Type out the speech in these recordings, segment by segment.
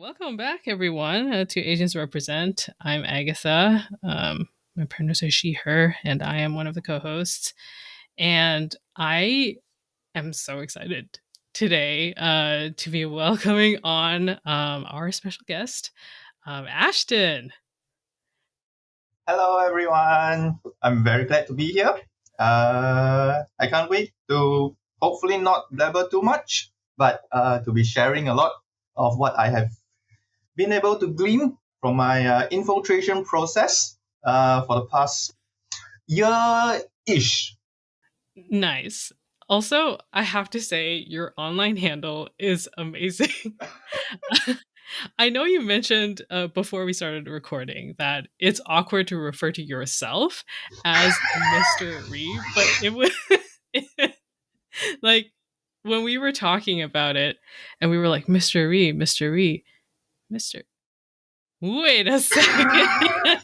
Welcome back, everyone, to Agents Represent. I'm Agatha. My pronouns are she, her, and I am one of the co hosts. And I am so excited today to be welcoming on our special guest, Ashton. Hello, everyone. I'm very glad to be here. I can't wait to hopefully not blabber too much, but to be sharing a lot of what I have been able to glean from my infiltration process for the past year-ish. Nice. Also, I have to say, your online handle is amazing. I know you mentioned before we started recording that it's awkward to refer to yourself as Mr. Ree, but it was like when we were talking about it and we were like, Mr. Ree, Mr. Ree, Mr. Wait a second.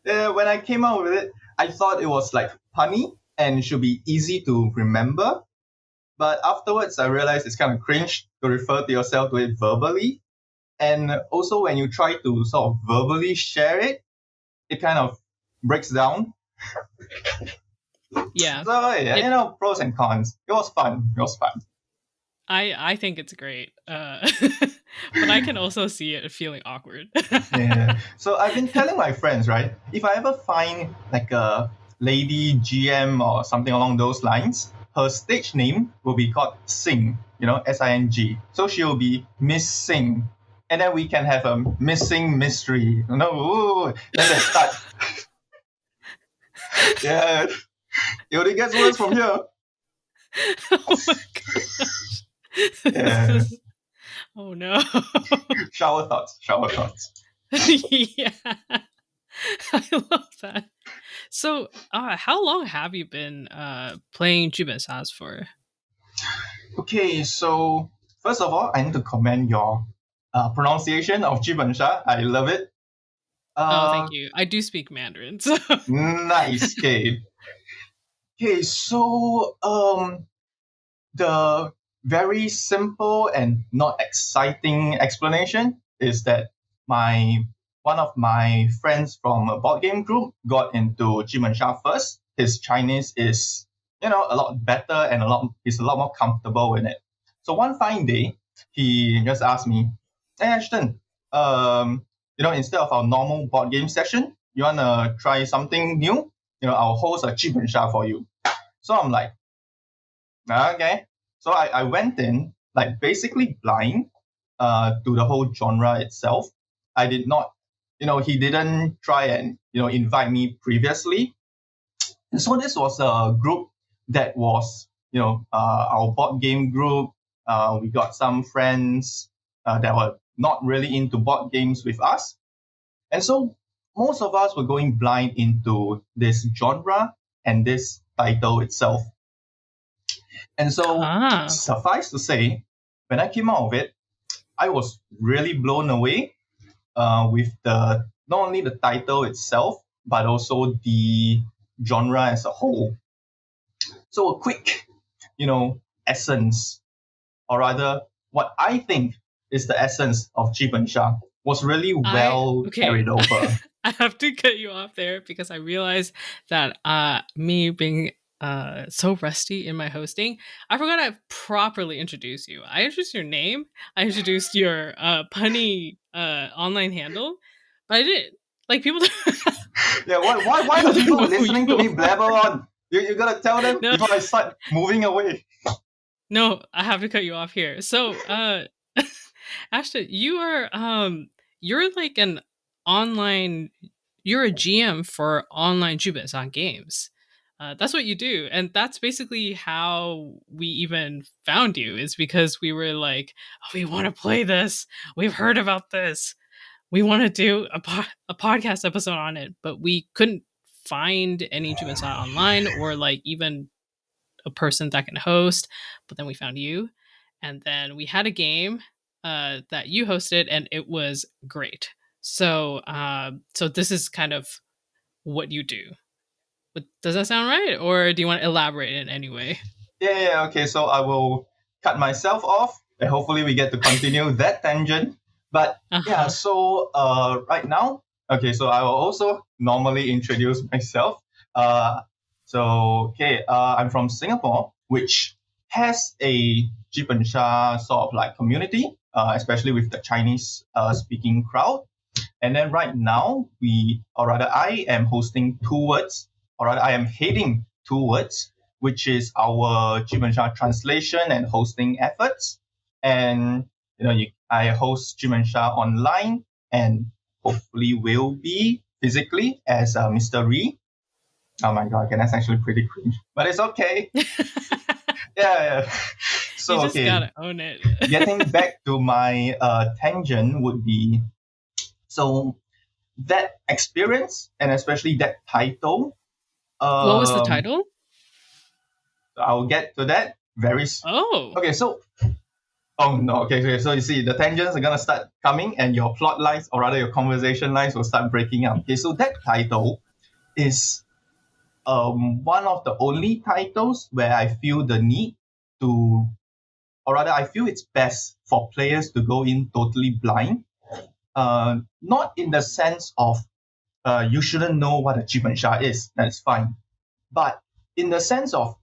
When I came out with it, I thought it was like punny and should be easy to remember. But afterwards, I realized it's kind of cringe to refer to yourself to it verbally. And also, when you try to sort of verbally share it, it kind of breaks down. Yeah. So, yeah, pros and cons. It was fun. It was fun. I think it's great. But I can also see it feeling awkward. Yeah. So I've been telling my friends, right? If I ever find like a lady GM or something along those lines, her stage name will be called Sing, Sing. So she'll be Miss Sing. And then we can have a missing mystery. Then they start. Yeah. It only gets worse from here. Oh my gosh. Yeah. Oh no. Shower thoughts. Yeah. I love that. So, how long have you been playing JUBENSHA for? Okay, so first of all, I need to commend your pronunciation of JUBENSHA. I love it. Oh, thank you. I do speak Mandarin. So. Nice, okay. Okay, so the very simple and not exciting explanation is that one of my friends from a board game group got into JUBENSHA first. His Chinese is, a lot better and he's a lot more comfortable in it. So one fine day, he just asked me, "Hey Ashton, instead of our normal board game session, you wanna try something new? I'll host a JUBENSHA for you." So I'm like, okay. So I went in like basically blind to the whole genre itself. I did not, he didn't try and, invite me previously. And so this was a group that was, our board game group. We got some friends that were not really into board games with us. And so most of us were going blind into this genre and this title itself. And so, suffice to say, when I came out of it, I was really blown away with not only the title itself, but also the genre as a whole. So a quick, essence, or rather, what I think is the essence of JUBENSHA was really well carried over. I have to cut you off there because I realized that me being so rusty in my hosting, I forgot to properly introduce you. I introduced your name, I introduced your punny online handle, but I didn't like people. Yeah, why are people listening to me blabber on? You gotta tell them before I start moving away. No, I have to cut you off here. So, Ashton, you're like an online, you're a GM for online JUBENSHA games. That's what you do, and that's basically how we even found you. Is because we were like, oh, we want to play this. We've heard about this. We want to do a podcast episode on it, but we couldn't find any JUBENSHA online or like even a person that can host. But then we found you, and then we had a game that you hosted, and it was great. So this is kind of what you do. But does that sound right, or do you want to elaborate in any way? Yeah. Okay. So I will cut myself off, and hopefully we get to continue that tangent. But yeah, Uh-huh. so right now, okay, so I will also normally introduce myself. Uh, I'm from Singapore, which has a JUBENSHA sort of like community, especially with the Chinese speaking crowd. And then right now, I am hosting two words, or rather, I am heading two words, which is our JUBENSHA translation and hosting efforts. And I host JUBENSHA online, and hopefully will be physically as Mr. Ree. Oh my god, okay, that's actually pretty cringe, but it's okay. Yeah. You So just okay, gotta own it. getting back to my tangent would be so that experience and especially that title. What was the Um, title? I'll get to that Oh. okay. So oh no, okay. So you see, the tangents are gonna start coming, and your plot lines, or rather your conversation lines, will start breaking up. Okay, so that title is one of the only titles where I feel the need to, or rather, I feel it's best for players to go in totally blind. Not in the sense of you shouldn't know what a Jibansha is. That's fine. But in the sense of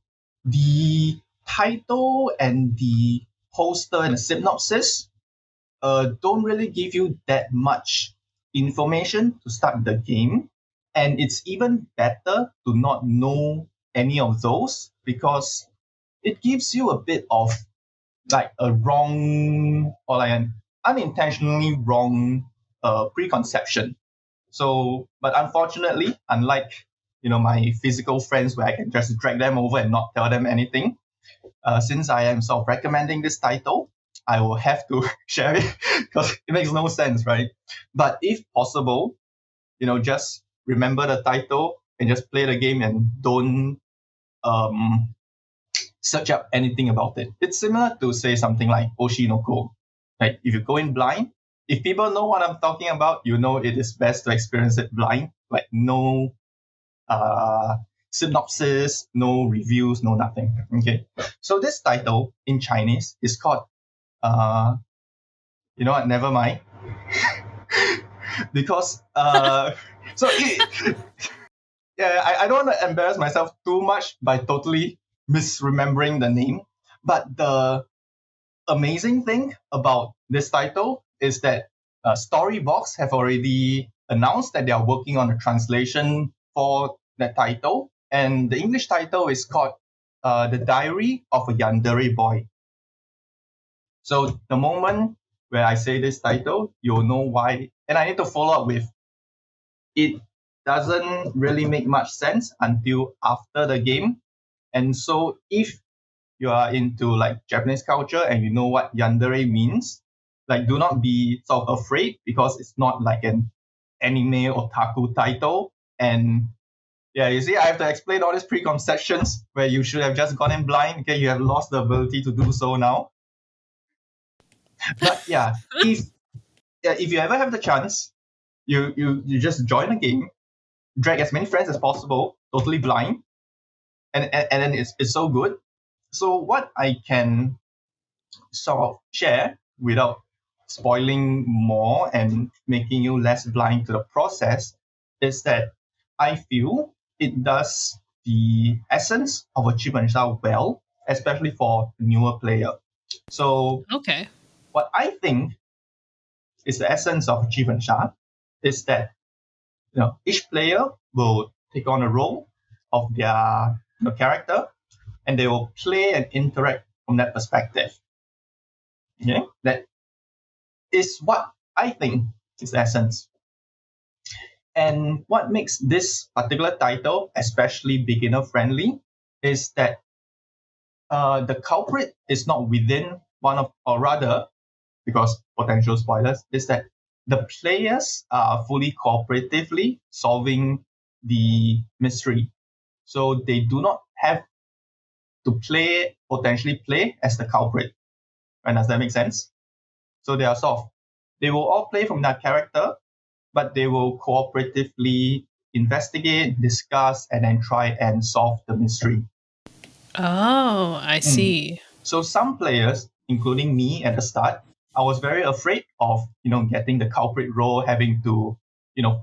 the title and the poster and the synopsis don't really give you that much information to start the game. And it's even better to not know any of those because it gives you a bit of like a wrong or like an unintentionally wrong preconception. So, but unfortunately, unlike my physical friends where I can just drag them over and not tell them anything, since I am sort of recommending this title, I will have to share it because it makes no sense, right? But if possible, just remember the title and just play the game and don't um, search up anything about it. It's similar to say something like Oshinoko. Right? If you go in blind, if people know what I'm talking about, it is best to experience it blind. Like no synopsis, no reviews, no nothing. Okay. So this title in Chinese is called you know what, never mind. Because so it, yeah, I don't want to embarrass myself too much by totally misremembering the name. But the amazing thing about this title is that Storybox have already announced that they are working on a translation for that title, and the English title is called "The Diary of a Yandere Boy." So the moment where I say this title, you'll know why, and I need to follow up with it. Doesn't really make much sense until after the game, and so if you are into like Japanese culture and you know what yandere means, like do not be sort of afraid because it's not like an anime otaku title. And yeah, you see, I have to explain all these preconceptions where you should have just gone in blind. Okay, you have lost the ability to do so now. But yeah, if you ever have the chance, you just join a game, drag as many friends as possible, totally blind, and then it's so good. So what I can sort of share without spoiling more and making you less blind to the process is that I feel it does the essence of a chip and shell well, especially for newer player. So Okay. what I think is the essence of chip and shell is that each player will take on a role of their character and they will play and interact from that perspective. Okay, that is what I think is the essence. And what makes this particular title especially beginner friendly is that the culprit is not within one of, or rather, because potential spoilers, is that the players are fully cooperatively solving the mystery. So they do not have to potentially play as the culprit. Right? Does that make sense? So they are soft. They will all play from that character, but they will cooperatively investigate, discuss, and then try and solve the mystery. Oh, I Mm. see. So some players, including me at the start, I was very afraid of, getting the culprit role, having to,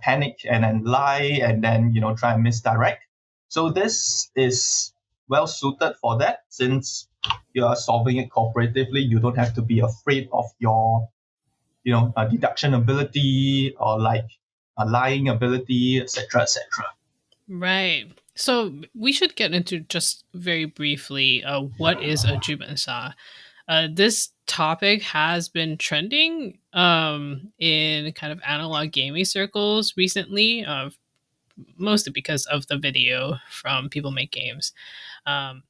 panic and then lie and then, try and misdirect. So this is well suited for that since you are solving it cooperatively. You don't have to be afraid of your, deduction ability or like a lying ability, etc., etc. Right. So we should get into just very briefly what is a Jubensha. This topic has been trending in kind of analog gaming circles recently, mostly because of the video from People Make Games. Um,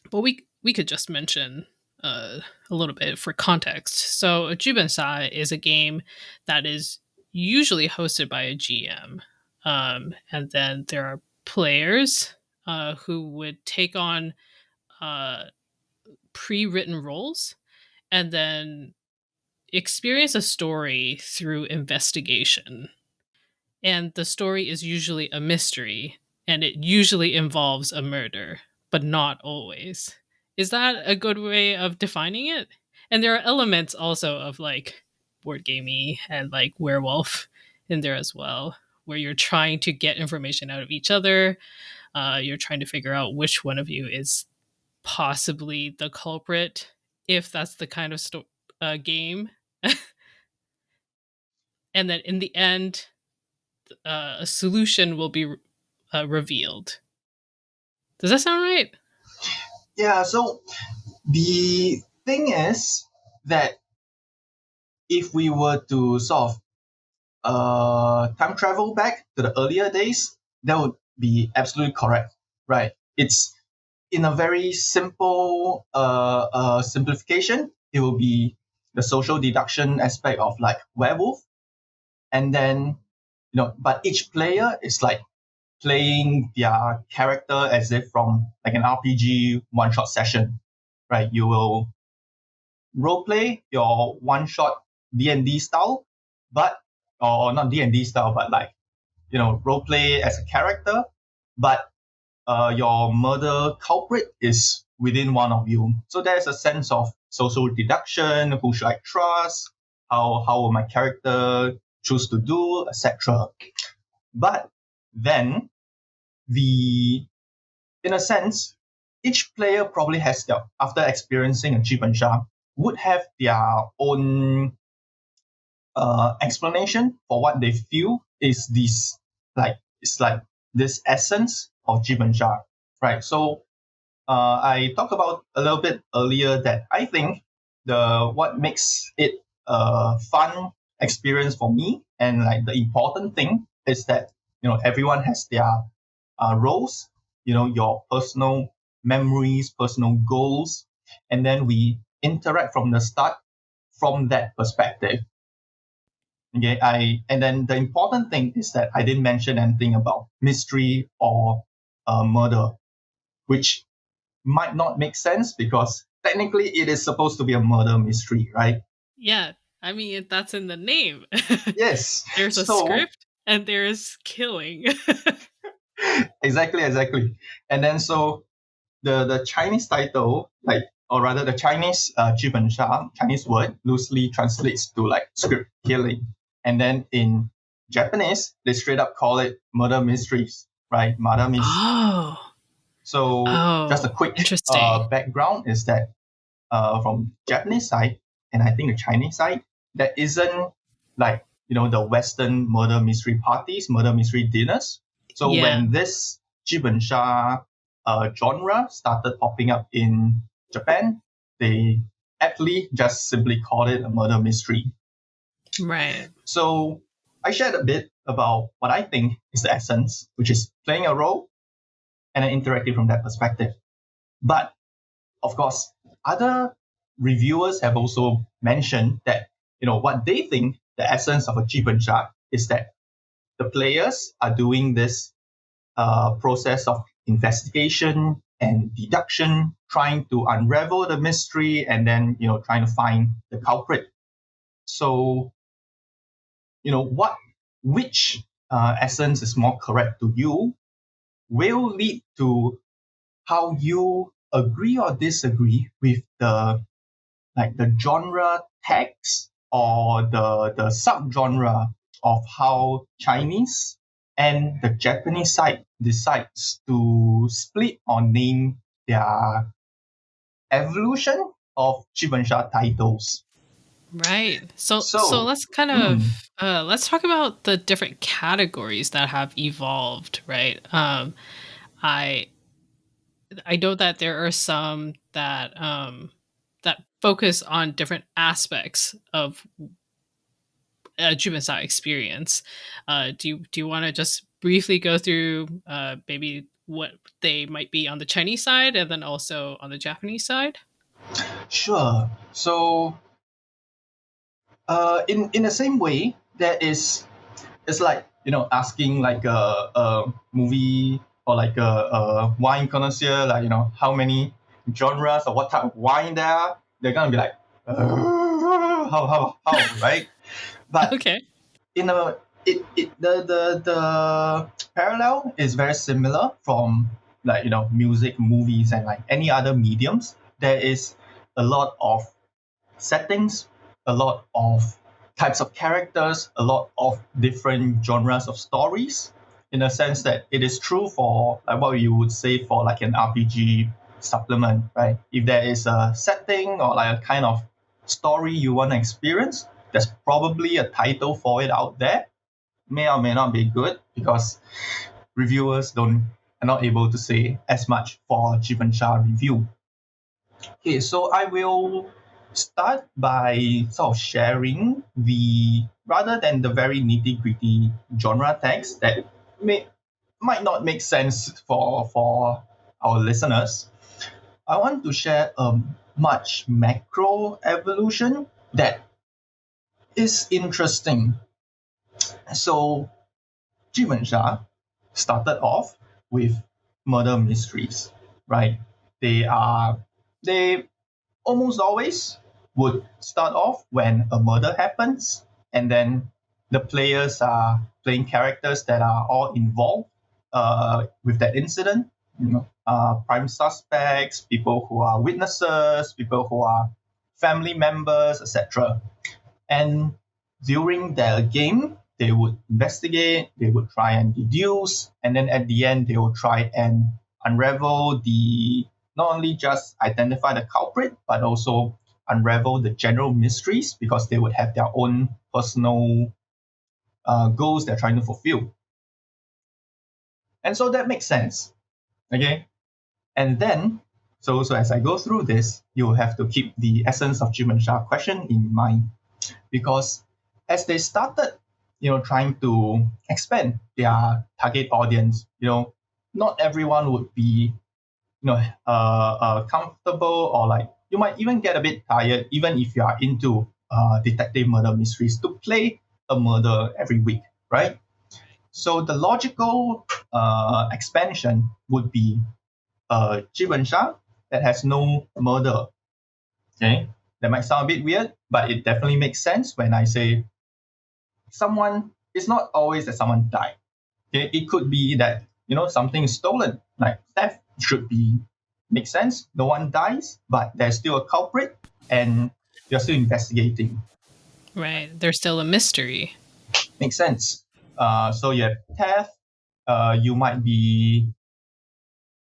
but we could just mention a little bit for context. So, a Jubensha is a game that is usually hosted by a GM, and then there are players who would take on uh, pre-written roles and then experience a story through investigation. And the story is usually a mystery, and it usually involves a murder, but not always. Is that a good way of defining it? And there are elements also of like board gamey and like werewolf in there as well, where you're trying to get information out of each other. You're trying to figure out which one of you is possibly the culprit, if that's the kind of game. And then in the end, a solution will be revealed. Does that sound right? Yeah, so the thing is that if we were to sort of time travel back to the earlier days, that would be absolutely correct, right? It's in a very simple simplification. It will be the social deduction aspect of like werewolf, and then but each player is like playing their character as if from like an RPG one shot session, right? You will role play your one shot D&D style, but or not D&D style, but like role play as a character, but your murder culprit is within one of you. So there's a sense of social deduction. Who should I trust? How will my character choose to do, etc. But then the in a sense, each player probably has their after experiencing a Jibensha would have their own explanation for what they feel is this like it's like this essence of Jibensha, right? So I talked about a little bit earlier that I think the what makes it a fun experience for me and like the important thing is that everyone has their roles, your personal memories, personal goals, and then we interact from the start from that perspective. Okay, and then the important thing is that I didn't mention anything about mystery or murder, which might not make sense because technically it is supposed to be a murder mystery, right? Yeah, I mean that's in the name. Yes. There's a So script and there's killing. exactly. And then so the Chinese title, like or rather the Chinese 剧本杀 Chinese word loosely translates to like script killing. And then in Japanese, they straight up call it murder mysteries, right? Murder mystery. Oh, So just a oh, quick interesting. background is that from Japanese side and I think the Chinese side, there isn't like the Western murder mystery parties, murder mystery dinners. So Yeah, when this Jibensha genre started popping up in Japan, they aptly just simply called it a murder mystery. right. So I shared a bit about what I think is the essence, which is playing a role and then interacting from that perspective. But of course, other reviewers have also mentioned that what they think the essence of a Jibensha is that the players are doing this process of investigation and deduction, trying to unravel the mystery, and then trying to find the culprit. So what which essence is more correct to you will lead to how you agree or disagree with the genre tags or the subgenre of how Chinese and the Japanese side decides to split or name their evolution of Jibensha titles. Right. So So, let's kind mm, of let's talk about the different categories that have evolved, right? I I know that there are some that that focus on different aspects of a Jumasa experience. Do you want to just briefly go through maybe what they might be on the Chinese side and then also on the Japanese side? sure. So, in the same way, there is it's like asking like a movie or like a wine connoisseur, like how many genres or what type of wine there are. They're gonna be like, how, right? But Okay. in a the parallel is very similar from like music, movies, and like any other mediums. There is a lot of settings, a lot of types of characters, a lot of different genres of stories. In a sense that it is true for like what you would say for like an RPG supplement, right? If there is a setting or like a kind of story you want to experience, there's probably a title for it out there. May or may not be good because reviewers don't are not able to say as much for Jibensha review. Okay, so I will start by sort of sharing the rather than the very nitty gritty genre tags that might not make sense for our listeners. I want to share a much macro evolution that is interesting. So, Jimensha started off with murder mysteries, right? They are they almost always would start off when a murder happens, and then the players are playing characters that are all involved with that incident. Prime suspects, people who are witnesses, people who are family members, etc. And during the game, they would investigate, they would try and deduce, and then at the end, they will try and unravel the not only just identify the culprit, but also unravel the general mysteries because they would have their own personal goals they're trying to fulfill. And so that makes sense. Okay. And then, so as I go through this, you have to keep the essence of Jimensha question in mind because as they started, trying to expand their target audience, not everyone would be, comfortable or like you might even get a bit tired, even if you are into detective murder mysteries to play a murder every week, right? So the logical expansion would be a Jibensha that has no murder. Okay, that might sound a bit weird, but it definitely makes sense when I say someone. It's not always that someone died. Okay, it could be that something is stolen, like theft should be make sense. No one dies, but there's still a culprit, and you're still investigating. Right. There's still a mystery. Makes sense. So you have theft. You might be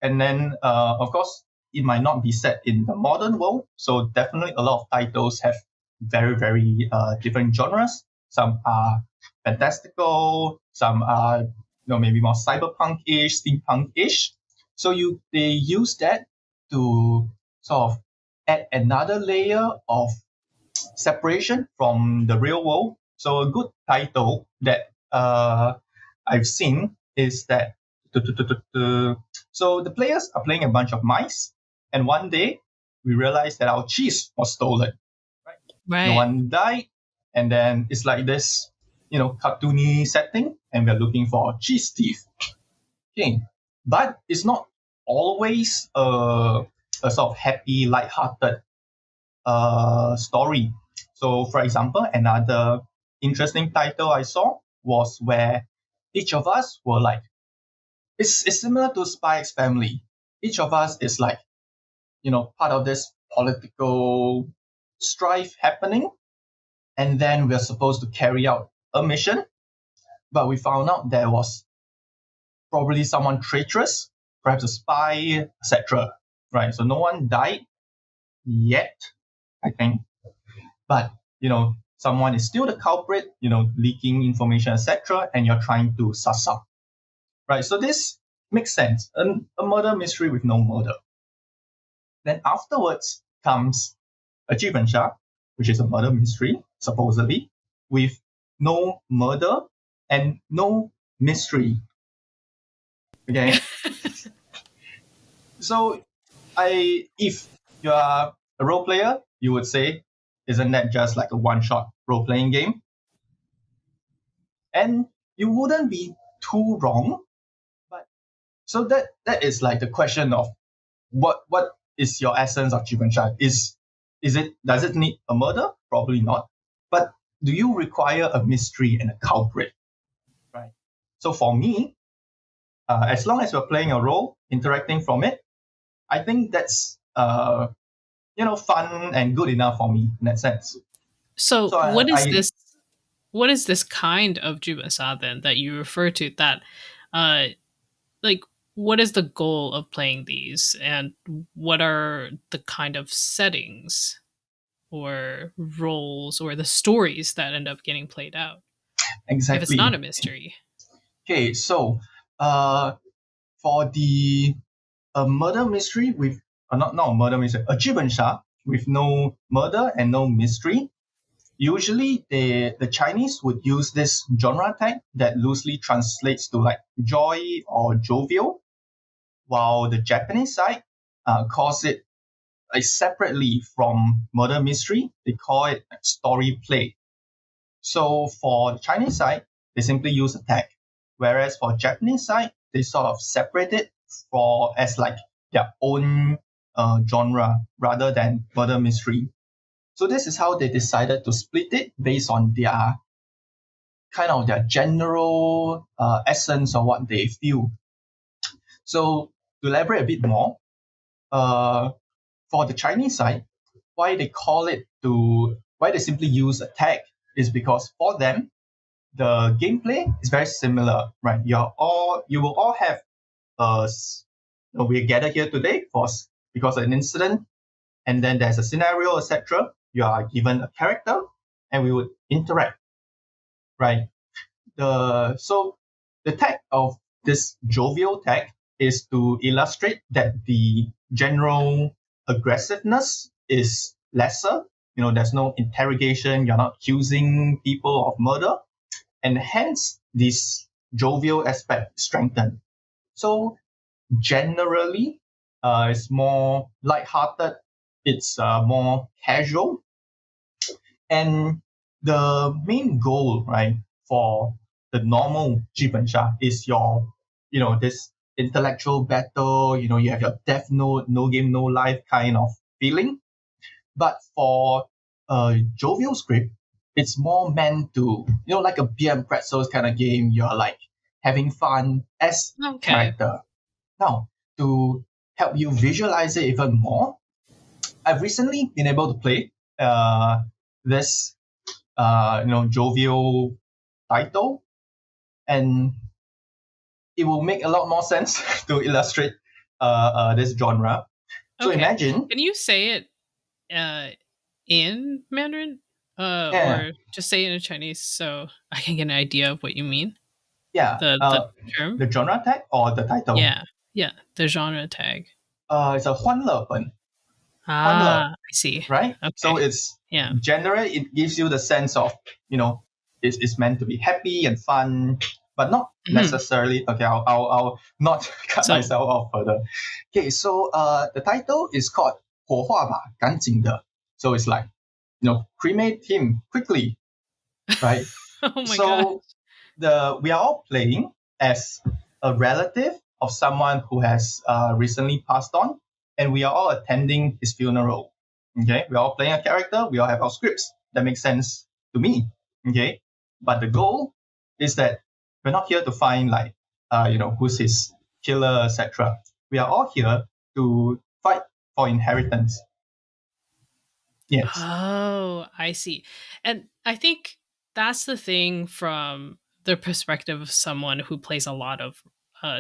and then of course it might not be set in the modern world, so definitely a lot of titles have very very different genres. Some are fantastical, some are maybe more cyberpunk-ish, steampunk-ish. So they use that to sort of add another layer of separation from the real world. So a good title that I've seen is that so the players are playing a bunch of mice, and one day we realized that our cheese was stolen. Right? No Right. one died, and then it's like this, cartoony setting, and we're looking for a cheese thief. Okay, but it's not always a sort of happy, light-hearted story. So, for example, another interesting title I saw was where each of us were like, it's similar to Spy X Family. Each of us is like part of this political strife happening, and then we're supposed to carry out a mission, but we found out there was probably someone traitorous, perhaps a spy, etc. Right? So no one died yet, I think, but someone is still the culprit, leaking information, etc., and you're trying to suss out. Right? So this makes sense. A murder mystery with no murder. Then afterwards comes a JUBENSHA, which is a murder mystery, supposedly, with no murder and no mystery. Okay? So if you are a role player, you would say, isn't that just like a one-shot role-playing game? And you wouldn't be too wrong. But so that is like the question of what is your essence of JUBENSHA? Does it need a murder? Probably not. But do you require a mystery and a culprit? Right. So for me, as long as we're playing a role, interacting from it, I think that's fun and good enough for me in that sense. So So what is this kind of JUBENSHA then that you refer to, that uh like what is the goal of playing these, and what are the kind of settings or roles or the stories that end up getting played out if it's not exactly. a mystery? Okay, so uh, for the murder mystery with not a murder mystery, a JUBENSHA with no murder and no mystery. Usually, the Chinese would use this genre tag that loosely translates to like joy or jovial, while the Japanese side calls it separately from murder mystery. They call it story play. So for the Chinese side, they simply use a tag, whereas for Japanese side, they sort of separate it as like their own genre rather than murder mystery. So this is how they decided to split it based on their general essence of what they feel. So to elaborate a bit more, uh, for the Chinese side, why they simply use a tag is because for them the gameplay is very similar, right? You will all have we gather here today because of an incident, and then there's a scenario, etc. You are given a character, and we would interact, right? The tag of this jovial tag is to illustrate that the general aggressiveness is lesser. There's no interrogation. You're not accusing people of murder, and hence this jovial aspect strengthened. So generally, it's more lighthearted. It's more casual, and the main goal, right, for the normal JUBENSHA is this intellectual battle. You have your death note, no game, no life kind of feeling. But for a jovial script, it's more meant to, like a beer and pretzels kind of game. You're like having fun as Okay. character. Now, to help you visualize it even more, I've recently been able to play this jovial title, and it will make a lot more sense to illustrate this genre. So Okay. imagine, Can you say it uh in Mandarin, yeah, or just say it in Chinese so I can get an idea of what you mean? yeah, The term? the genre tag or the title. Yeah. Yeah, the genre tag. It's a 欢乐本, 欢乐, Ah, I see. right? So Okay. it's Yeah. generally it gives you the sense of it's meant to be happy and fun, but not Mhm. necessarily. Okay, I'll not cut So myself off further. Okay, so the title is called 火化吧赶紧的. So it's like cremate him quickly, right? oh my god. So we are all playing as a relative of someone who has recently passed on, and we are all attending his funeral. Okay, we're all playing a character. We all have our scripts. That makes sense to me. Okay, but the goal is that we're not here to find who's his killer, etc. We are all here to for inheritance. Yes. Oh, I see. And I think that's the thing from the perspective of someone who plays a lot of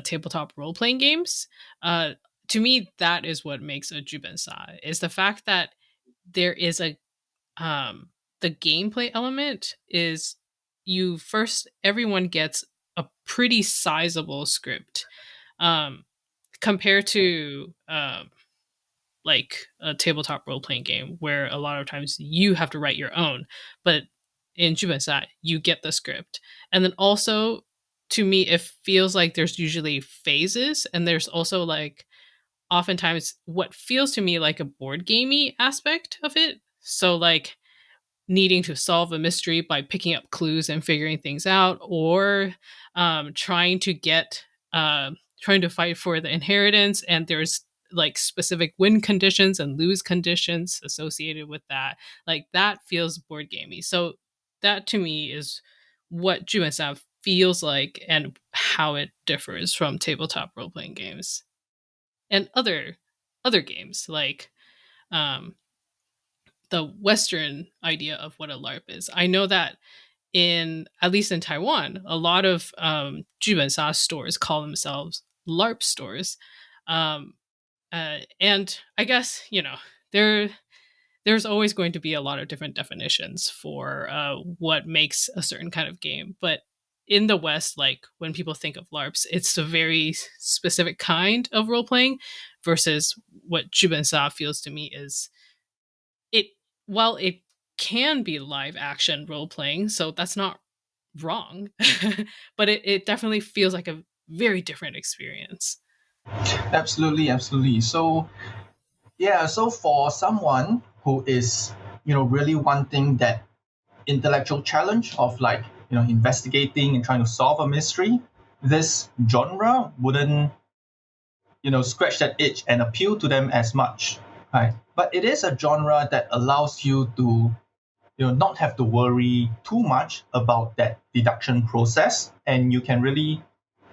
tabletop role playing games. Uh, to me, that is what makes a Jubensa is the fact that there is a the gameplay element is you first everyone gets a pretty sizable script um compared to like a tabletop role playing game where a lot of times you have to write your own. But in Jubensa, you get the script. And then also, to me, it feels like there's usually phases, and there's also like oftentimes what feels to me like a board gamey aspect of it. So like needing to solve a mystery by picking up clues and figuring things out, or trying to get trying to fight for the inheritance, and there's like specific win conditions and lose conditions associated with that. Like that feels board gamey. So that to me is what Jumensav feels like and how it differs from tabletop role playing games and other games like um the Western idea of what a LARP is. I know that in at least in Taiwan, a lot of Jubensa stores call themselves LARP stores, um, and I guess there there's always going to be a lot of different definitions for what makes a certain kind of game, but in the West, like when people think of LARPs, it's a very specific kind of role playing versus what Jubensa feels to me is it while it can be live action role playing, so that's not wrong, but it definitely feels like a very different experience. Absolutely, absolutely. So yeah, so for someone who is, really wanting that intellectual challenge of like, investigating and trying to solve a mystery, this genre wouldn't, scratch that itch and appeal to them as much, right? But it is a genre that allows you to, not have to worry too much about that deduction process, and you can really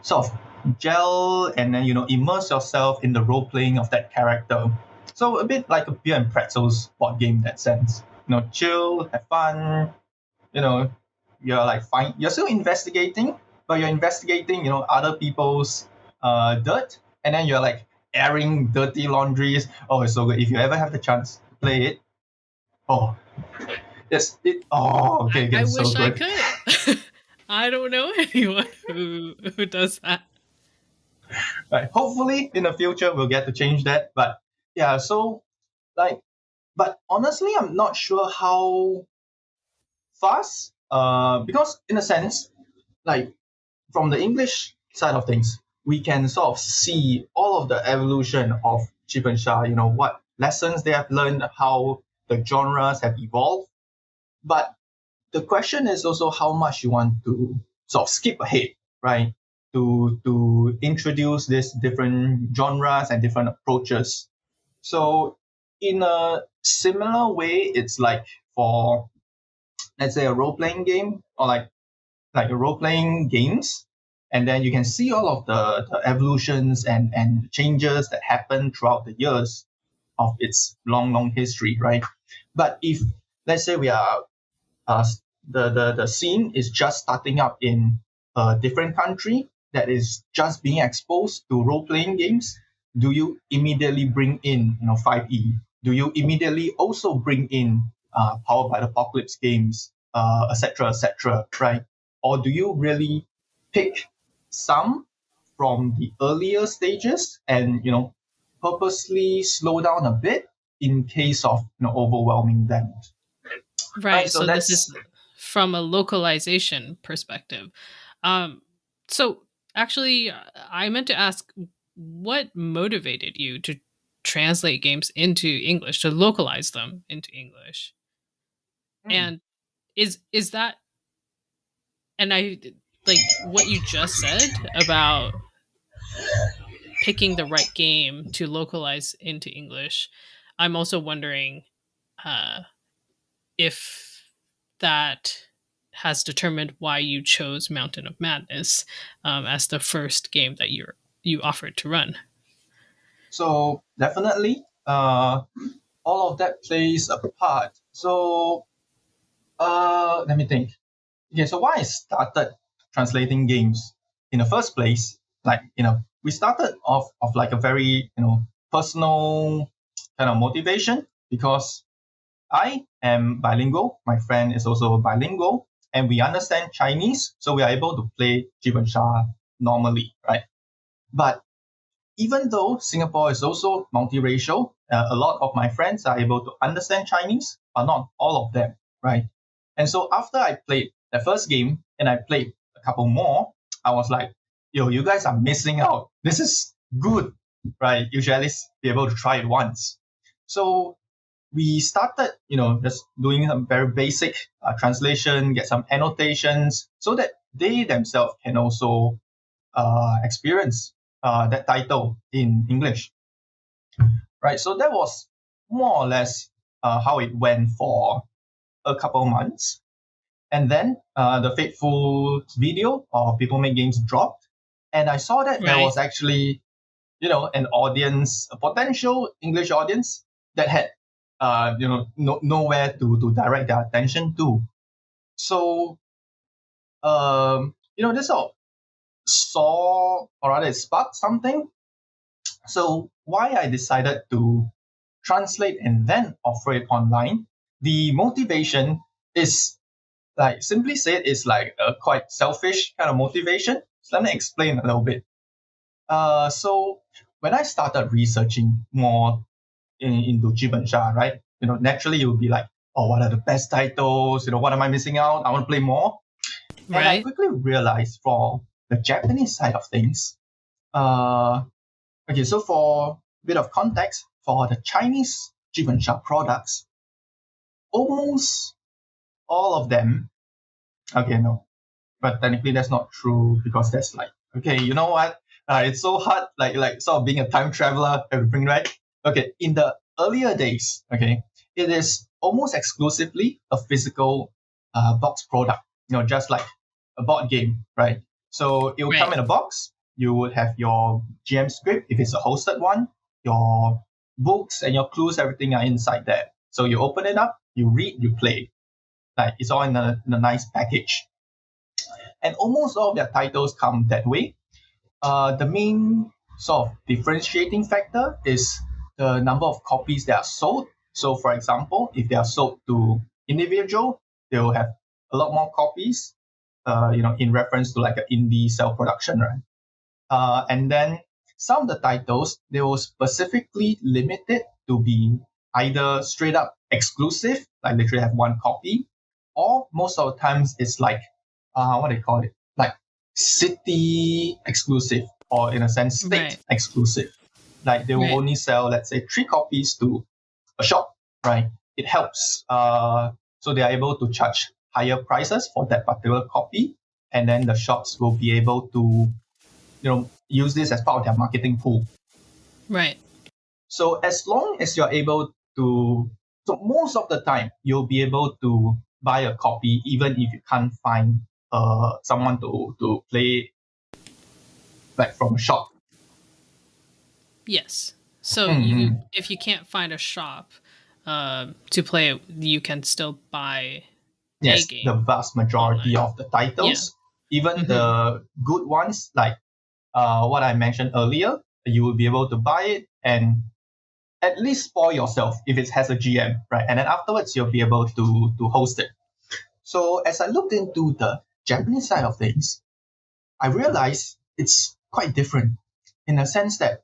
sort of gel and then immerse yourself in the role playing of that character. So a bit like a beer and pretzels board game in that sense. Chill, have fun. You know, you're like fine. You're still investigating, but you're investigating other people's dirt, and then you're like airing dirty laundries. Oh, it's so good. If you ever have the chance to play it, oh, yes, it. Oh, okay, I it's so wish I good. could. I don't know anyone who does that. Right. Hopefully, in the future, we'll get to change that. But yeah, so like, but honestly, I'm not sure how fast. Because in a sense, like from the English side of things, we can sort of see all of the evolution of Chip and Shah. What lessons they have learned, how the genres have evolved. But the question is also how much you want to sort of skip ahead, right? To introduce these different genres and different approaches. So in a similar way, it's like for let's say a role playing game or like a role playing games, and then you can see all of the evolutions and changes that happen throughout the years of its long history, right? But if let's say we are uh, the scene is just starting up in a different country that is just being exposed to role playing games, do you immediately bring in 5E? Do you immediately also bring in Powered by the Apocalypse games, etc., etc., right? Or do you really pick some from the earlier stages and purposely slow down a bit in case of overwhelming them, right? Right. So So this is that's from a localization perspective. Um, so actually, I meant to ask what motivated you to translate games into English, to localize them into English, hmm. and is that and I like what you just said about picking the right game to localize into English. I'm also wondering uh, if that has determined why you chose Mountain of Madness as the first game that you offered to run. So definitely. all of that plays a part. So let me think. Okay, so why I started translating games in the first place, like, we started off of like a very, personal kind of motivation, because I am bilingual. My friend is also bilingual, and we understand Chinese, so we are able to play JUBENSHA normally, right? But even though Singapore is also multiracial, a lot of my friends are able to understand Chinese, but not all of them, right? And so after I played the first game and I played a couple more, I was like, yo, you guys are missing out. This is good, right? You should at least be able to try it once. So we started, just doing some very basic translation, get some annotations so that they themselves can also experience that title in English, right? So that was more or less how it went for a couple months. And then the fateful video of People Make Games dropped. And I saw that there Right. was actually, an audience, a potential English audience that had, nowhere to direct their attention to. So, this all saw, or rather it sparked something. So why I decided to translate and then offer it online, the motivation is, like, simply said, is like a quite selfish kind of motivation. So let me explain a little bit. So when I started researching more into Jibensha, right? Naturally you'll be like, oh, what are the best titles? What am I missing out? I want to play more. And I Right. quickly realized, for the Japanese side of things, uh, okay, so for a bit of context, for the Chinese Jibensha products, almost all of them, okay, no, but technically that's not true, because that's like, okay, you know what? It's so hard, like sort of being a time traveler, everything, right? Okay, in the earlier days, okay, it is almost exclusively a physical box product, just like a board game, right? So it will come Right. in a box. You would have your GM script if it's a hosted one, your books and your clues, everything are inside there. So you open it up, you read, you play. Like, it's all in a nice package. And almost all of their titles come that way. The main sort of differentiating factor is the number of copies that are sold. So, for example, if they are sold to individual, they will have a lot more copies. In reference to like an indie self production, right? And then some of the titles, they will specifically limit it to be either straight up exclusive, like literally have one copy, or most of the times it's like, what do you call it? Like city exclusive, or in a sense, state Right. exclusive. Like they will Right. only sell, let's say, 3 copies to a shop, right? It helps. So they are able to charge higher prices for that particular copy, and then the shops will be able to use this as part of their marketing pool. Right. So as long as you're able to, so most of the time you'll be able to buy a copy even if you can't find someone to play, like, from a shop. Yes. So you, Mm-hmm. if you can't find a shop to play it, you can still buy a Yes, the game vast majority online. of the Yeah. titles, even Hmm. the good ones, like what I mentioned earlier, you will be able to buy it and at least spoil yourself if it has a GM, right? And then afterwards you'll be able to host it. So as I looked into the Japanese side of things, I realized it's quite different, in the sense that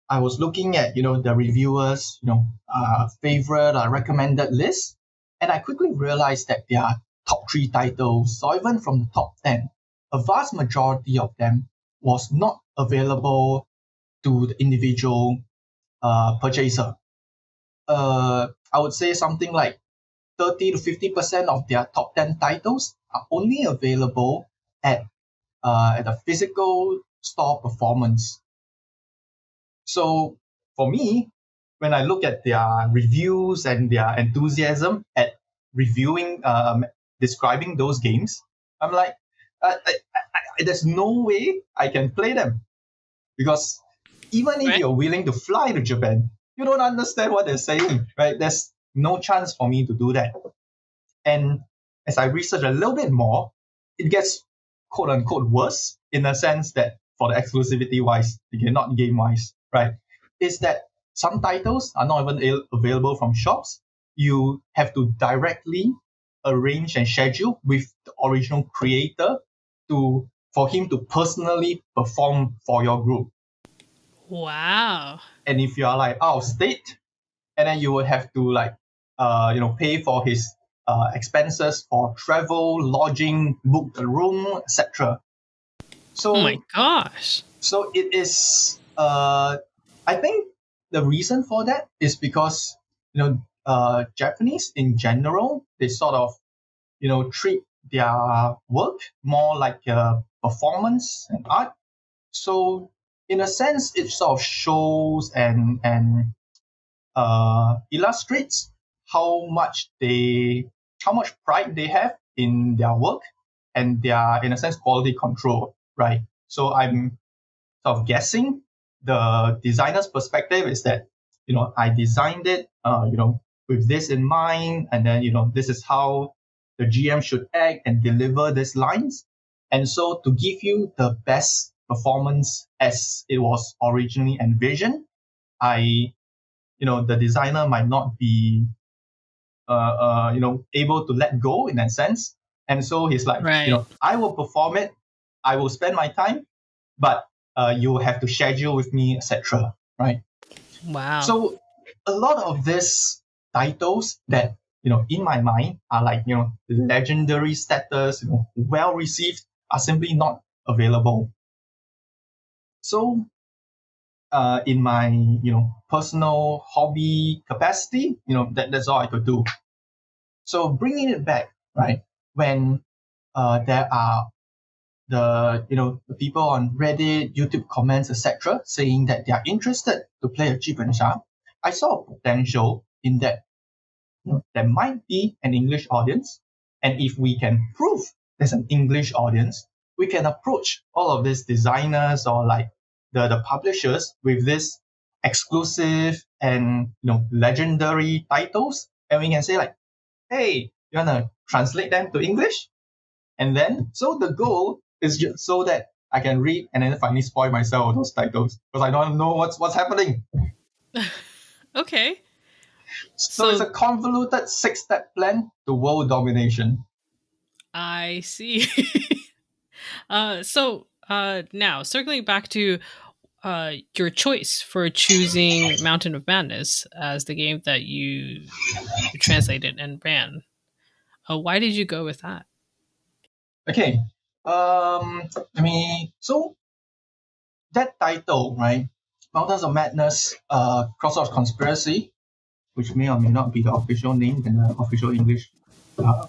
I was looking at, the reviewers, favorite recommended list, and I quickly realized that their top 3 titles, or even from the top 10, a vast majority of them was not available to the individual purchaser. I would say something like 30 to 50% of their top 10 titles are only available at a physical store performance. So for me, when I look at their reviews and their enthusiasm at reviewing, describing those games, I'm like, there's no way I can play them, because even if Right. you're willing to fly to Japan, you don't understand what they're saying, right? There's no chance for me to do that. And as I research a little bit more, it gets quote unquote worse in the sense that for the exclusivity wise, again, not game wise, right? Is that some titles are not even available from shops. You have to directly arrange and schedule with the original creator to for him to personally perform for your group. Wow. And if you are like out of state, and then you will have to like pay for his expenses for travel, lodging, book the room, etc. Oh my So gosh. so it is. I think the reason for that is because Japanese in general, they sort of treat their work more like a performance and art. So in a sense, it sort of shows and illustrates how much pride they have in their work and their, in a sense, quality control, right? So I'm sort of guessing the designer's perspective is that I designed it with this in mind, and then this is how the GM should act and deliver these lines, and so to give you the best performance as it was originally envisioned, I the designer might not be able to let go in that sense, and so he's like, Right. I will perform it, I will spend my time, but you will have to schedule with me, etc. Right? Wow. So a lot of these titles that in my mind are like legendary status, well received, are simply not available. So in my personal hobby capacity, that's all I could do. So bringing it back, right? When there are the people on Reddit, YouTube comments, etc., saying that they are interested to play a JUBENSHA, I saw a potential in that there might be an English audience, and if we can prove there's an English audience, we can approach all of these designers or like the publishers with this exclusive and legendary titles, and we can say like, hey, you wanna translate them to English? And then, so the goal is just so that I can read and then finally spoil myself with those titles because I don't know what's happening. Okay. So it's So a convoluted 6-step plan to world domination. I see. Now circling back to your choice for choosing Mountain of Madness as the game that you translated and ran. Why did you go with that? Okay. I mean, so that title, right? Mountains of Madness, Crossroads Conspiracy, which may or may not be the official name when the official English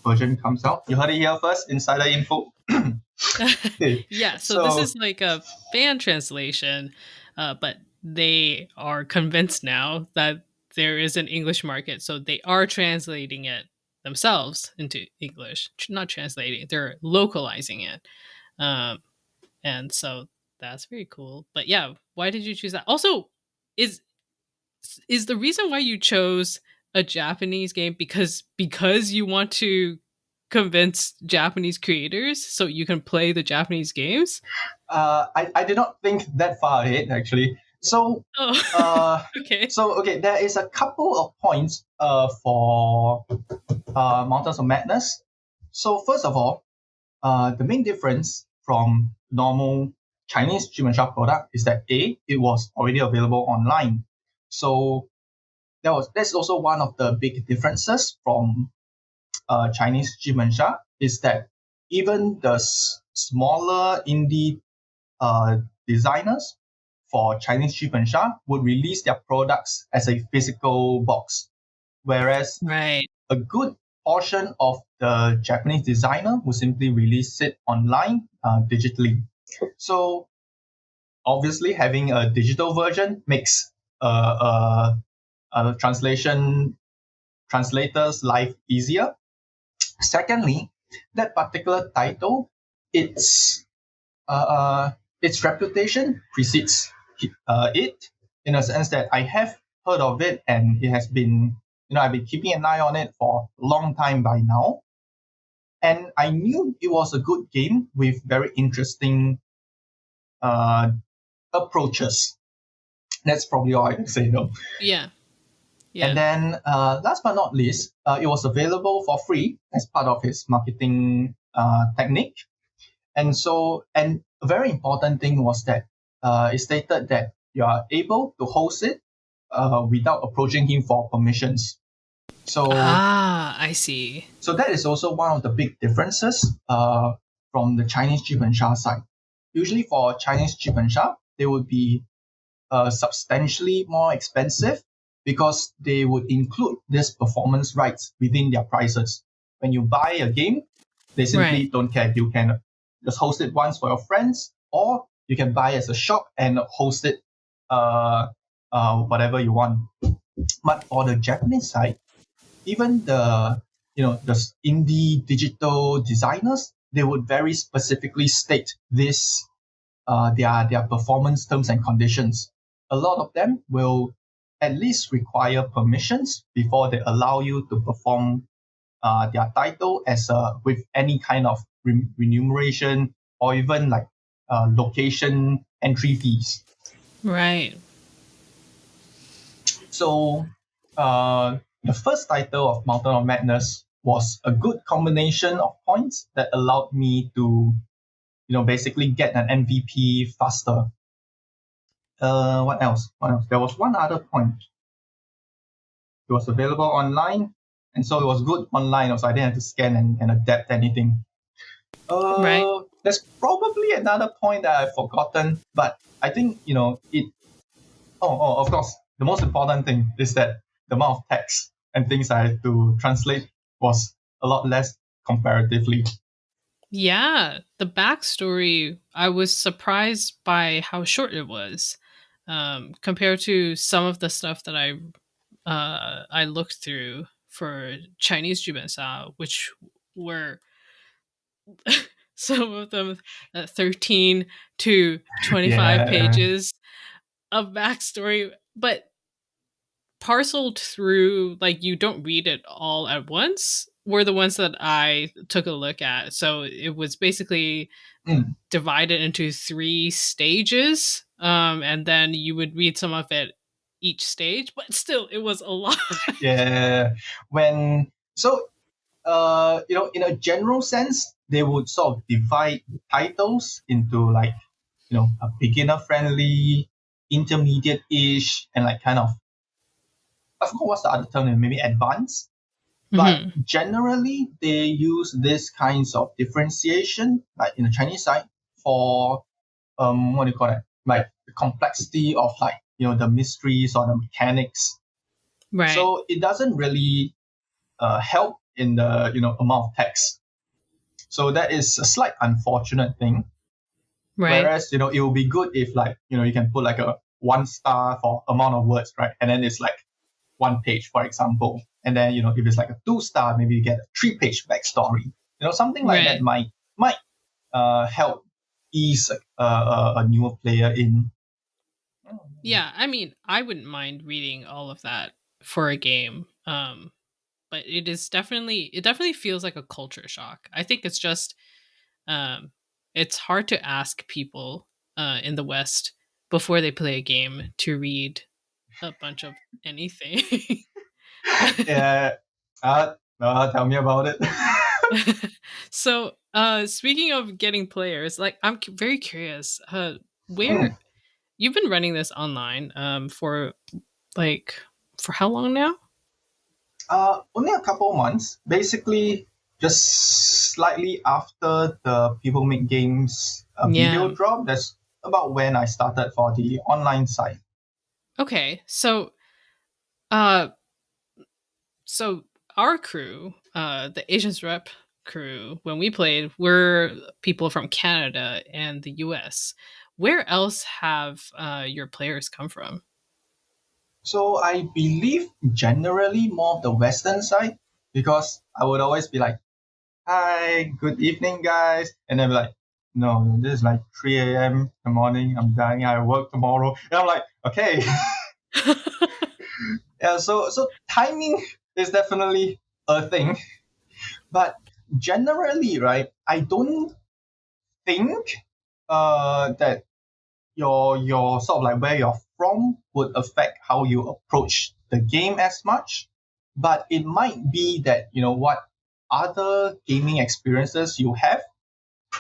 version comes out. You heard it here first, insider info. Okay. Yeah, so this So is like a fan translation, but they are convinced now that there is an English market, so they are translating it themselves into English. Not translating, they're localizing it. Um, and so that's very cool. But yeah, why did you choose that? Also, is is the reason why you chose a Japanese game because you want to convince Japanese creators so you can play the Japanese games? I did not think that far ahead actually. So Oh, uh, okay. okay, there is a couple of points for Mountains of Madness. So first of all, the main difference from normal Chinese Jimenshop product is that it was already available online. So that's also one of the big differences from Chinese Jimenshop is that even the smaller indie designers for Chinese Jimenshop would release their products as a physical box, whereas Right. a good portion of the Japanese designer will simply release it online digitally. So obviously, having a digital version makes a translator's life easier. Secondly, that particular title, its its reputation precedes it in a sense that I have heard of it, and it has been, I've been keeping an eye on it for a long time by now. And I knew it was a good game with very interesting uh, approaches. That's probably all I can say though. Yeah. And Yeah. then last but not least, it was available for free as part of his marketing technique. And a very important thing was that it stated that you are able to host it without approaching him for permissions. So, Ah, I see. so that is also one of the big differences from the Chinese JUBENSHA side. Usually for Chinese JUBENSHA, they would be substantially more expensive because they would include this performance rights within their prices. When you buy a game, they simply Right. don't care. You can just host it once for your friends, or you can buy as a shop and host it whatever you want. But for the Japanese side, even the indie digital designers, they would very specifically state this their performance terms and conditions. A lot of them will at least require permissions before they allow you to perform their title as with any kind of remuneration or even like location entry fees. Right. So the first title of Mountain of Madness was a good combination of points that allowed me to basically get an MVP faster. What else? What else? There was one other point. It was available online, and so it was good online. So I didn't have to scan and adapt anything. Right. There's probably another point that I've forgotten, but I think it. Of course, the most important thing is that the amount of text and things I had to translate was a lot less comparatively. Yeah, the backstory, I was surprised by how short it was, compared to some of the stuff that I looked through for Chinese Jubensa, which were some of them 13 to 25 Yeah. pages of backstory, but parceled through, like, you don't read it all at once, were the ones that I took a look at. So it was basically Mm. divided into 3 stages, and then you would read some of it each stage, but still, it was a lot. Yeah. When so in a general sense, they would sort of divide titles into like, a beginner friendly, intermediate ish, and like kind of, I forgot what's the other term, maybe advanced. But Mhm. generally, they use this kinds of differentiation, like in the Chinese side, for what do you call it? Like the complexity of like the mysteries or the mechanics. Right, So it doesn't really help in the amount of text. So that is a slight unfortunate thing. right, Whereas it will be good if like you can put like a 1 star for amount of words, right? And then it's like 1 page, for example. And then if it's like a 2 star, maybe you get a 3 page backstory. Something like that right. might help ease a newer player in. Yeah, I mean, I wouldn't mind reading all of that for a game, but it definitely feels like a culture shock. I think it's just, um, it's hard to ask people, in the West before they play a game to read a bunch of anything. Yeah. Tell me about it. So, speaking of getting players, like, I'm very curious, where Mm. you've been running this online, for, like, for how long now? Only a couple months. Basically, just slightly after the People Make Games video Yeah. drop. That's about when I started for the online side. Okay. Uh, so our crew, the Asians Rep crew, when we played, were people from Canada and the US. Where else have your players come from? So I believe generally more of the Western side because I would always be like, "Hi, good evening, guys," and then be like, "No, this is like 3 a.m. in the morning. I'm dying. I work tomorrow." And I'm like, "Okay." Yeah, so timing is definitely a thing, but generally, right, I don't think that your sort of like where you're from would affect how you approach the game as much, but it might be that what other gaming experiences you have,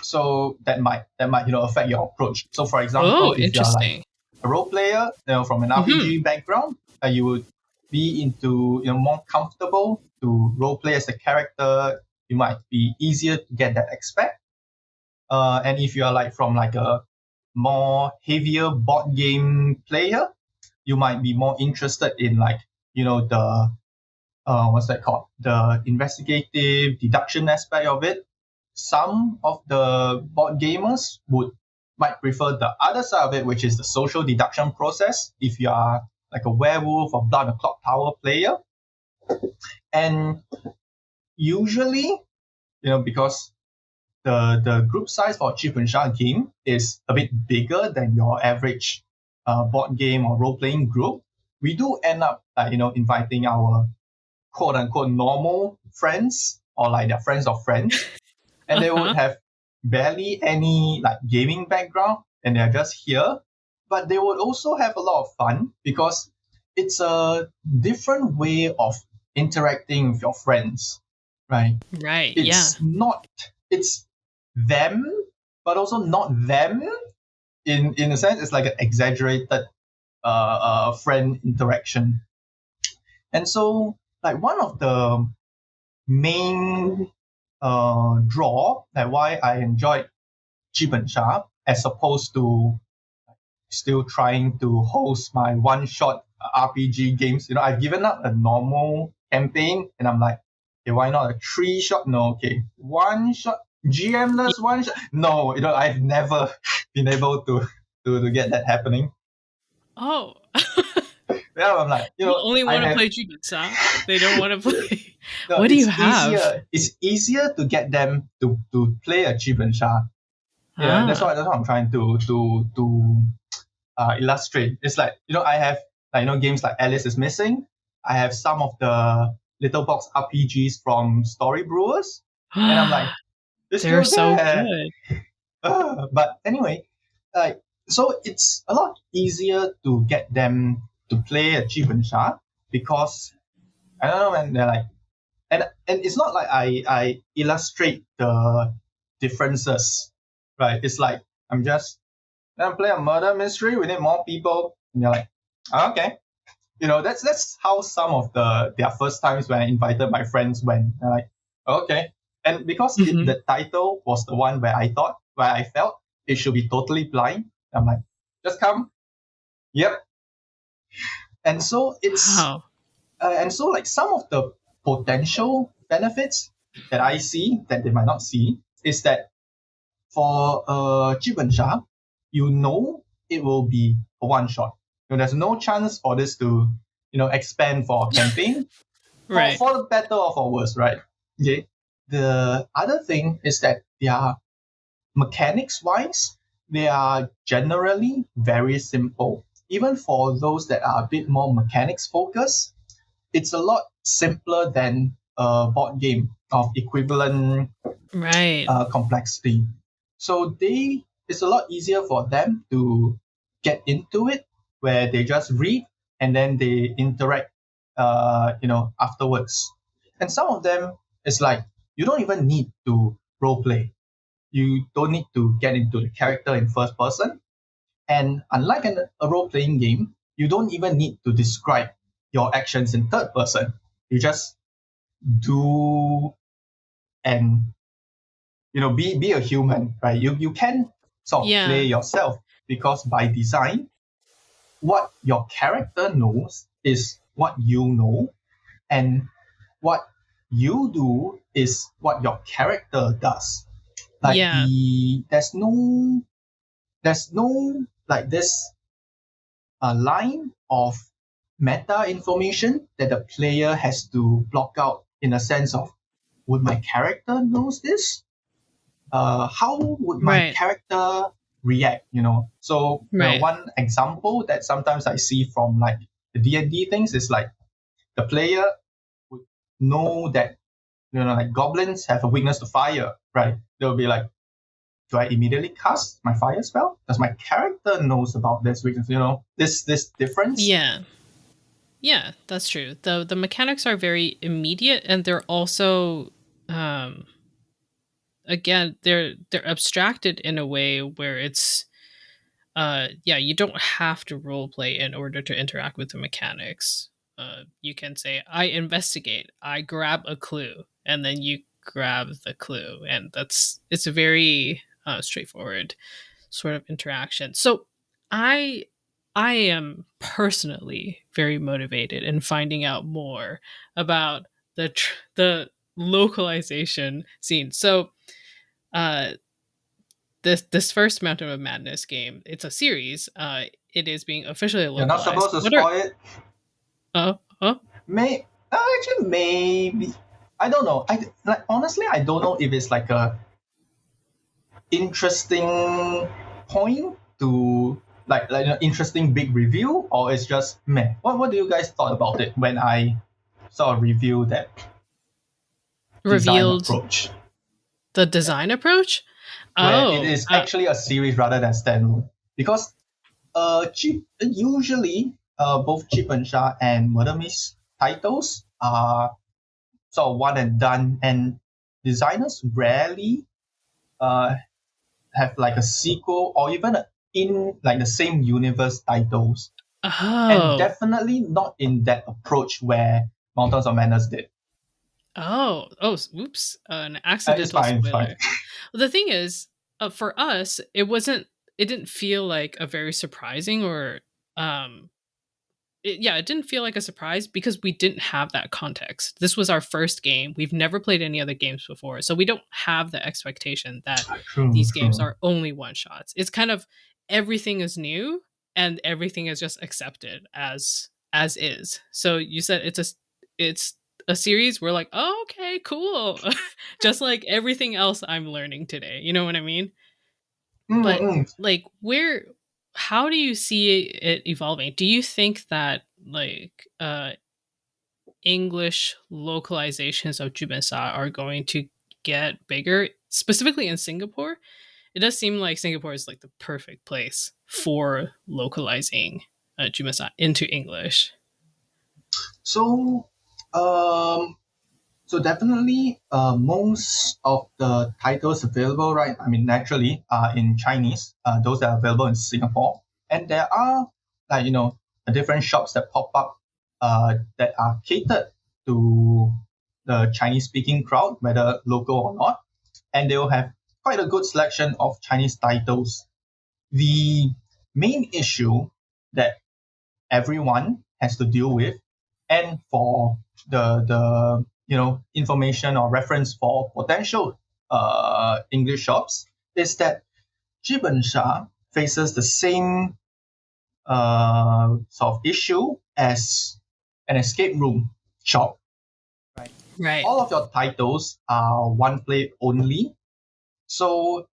so that might affect your approach. So for example, Oh, if you're like interesting. a role player, from an Hmm. RPG background, you would be into more comfortable to role play as a character. You might be easier to get that aspect. And if you are like from like a more heavier board game player, you might be more interested in like the what's that called, the investigative deduction aspect of it. Some of the board gamers might prefer the other side of it, which is the social deduction process. If you are like a werewolf or blood and the clock tower player, and usually because the group size for JUBENSHA game is a bit bigger than your average board game or role playing group, we do end up like inviting our quote unquote normal friends or like their friends of friends, and they would Uh-huh. have barely any like gaming background, and they're just here, but they would also have a lot of fun because it's a different way of interacting with your friends, right? Right. Yeah. It's them, but also not them. In a sense, it's like an exaggerated friend interaction. And so like one of the main draw, like why I enjoyed Jibensha as opposed to still trying to host my one shot RPG games. I've given up a normal campaign and I'm like, okay, why not a 3 shot? No, okay, one shot, Y- GMless one shot. No, I've never been able to get that happening. Oh. Yeah, I'm like, People only I want to have play Jubitsa. They don't want to play. no, What do you have? it's easier to get them to play a Jibensha. Yeah, Ah. that's what I'm trying to illustrate. It's like I have like games like Alice is Missing. I have some of the little box RPGs from Story Brewers, and I'm like, it's They're still so there. good. But anyway, like so it's a lot easier to get them to play a Jibensha because I don't know, man. They're like, and it's not like I illustrate the differences, right? It's like I'm just then play a murder mystery. We need more people. And you're like, "Oh, okay." That's how some of their first times when I invited my friends went. They're like, okay. And because Hmm. the title was the one where I felt it should be totally blind, I'm like, just come. Yep. And so Wow. like some of the potential benefits that I see that they might not see is that for Jibensha, it will be a one shot. There's no chance for this to expand for a campaign Right. for the better or for worse, right? Okay. The other thing is that their mechanics wise, they are generally very simple. Even for those that are a bit more mechanics focused, it's a lot simpler than a board game of equivalent Right. complexity. So it's a lot easier for them to get into it, where they just read and then they interact, afterwards. And some of them, it's like you don't even need to role play. You don't need to get into the character in first person. And unlike a role playing game, you don't even need to describe your actions in third person. You just do and be a human, right? You can sort of play Yeah. yourself because by design, what your character knows is what you know, and what you do is what your character does. Like Yeah. there's no like this line of meta information that the player has to block out in a sense of, would my character knows this? How would my Right. character react? So Right. one example that sometimes I see from like the D&D things is like the player would know that, like goblins have a weakness to fire, right? They'll be like, do I immediately cast my fire spell? Does my character knows about this weakness? This difference. Yeah. Yeah, that's true. The mechanics are very immediate, and they're also um again, they're abstracted in a way where it's yeah, you don't have to role play in order to interact with the mechanics. You can say I investigate, I grab a clue, and then you grab the clue, and it's a very straightforward sort of interaction. So I I am personally very motivated in finding out more about the localization scene. So uh this first Mountain of Madness game, it's a series. It is being officially You're not localized. supposed to What are spoil it. oh Actually, maybe. I don't know. Honestly, I don't know if it's like a interesting point to interesting big review, or it's just meh. What do you guys thought about it when I sort of review that design revealed approach? the Yeah. design approach? Where it Oh, is actually a series rather than standalone. Because usually both JUBENSHA and Murder Myst titles are sort of one and done, and designers rarely uh, have like a sequel or even in like the same universe titles, and oh, definitely not in that approach where Mountains of Madness did. oops, an It's accidental fine, it's fine. spoiler. Well, the thing is, for us, it didn't feel like a very surprising or um yeah, it didn't feel like a surprise because we didn't have that context. This was our first game. We've never played any other games before. So we don't have the expectation that True, these games true. are only one shots. It's kind of everything is new and everything is just accepted as is. So you said it's a series. We're like, oh, okay, cool. Just like everything else I'm learning today. You know what I mean? But Mm-mm. like where how do you see it evolving? Do you think that like English localizations of Jubensha are going to get bigger, specifically in Singapore? It does seem like Singapore is like the perfect place for localizing Jubensha into English. So, um, so definitely, most of the titles available, right? I mean, naturally, are in Chinese. Those that are available in Singapore, and there are like different shops that pop up, that are catered to the Chinese-speaking crowd, whether local or not, and they will have quite a good selection of Chinese titles. The main issue that everyone has to deal with, and for the information or reference for potential English shops, is that Jibensha faces the same sort of issue as an escape room shop. Right, Right. all of your titles are one play only, so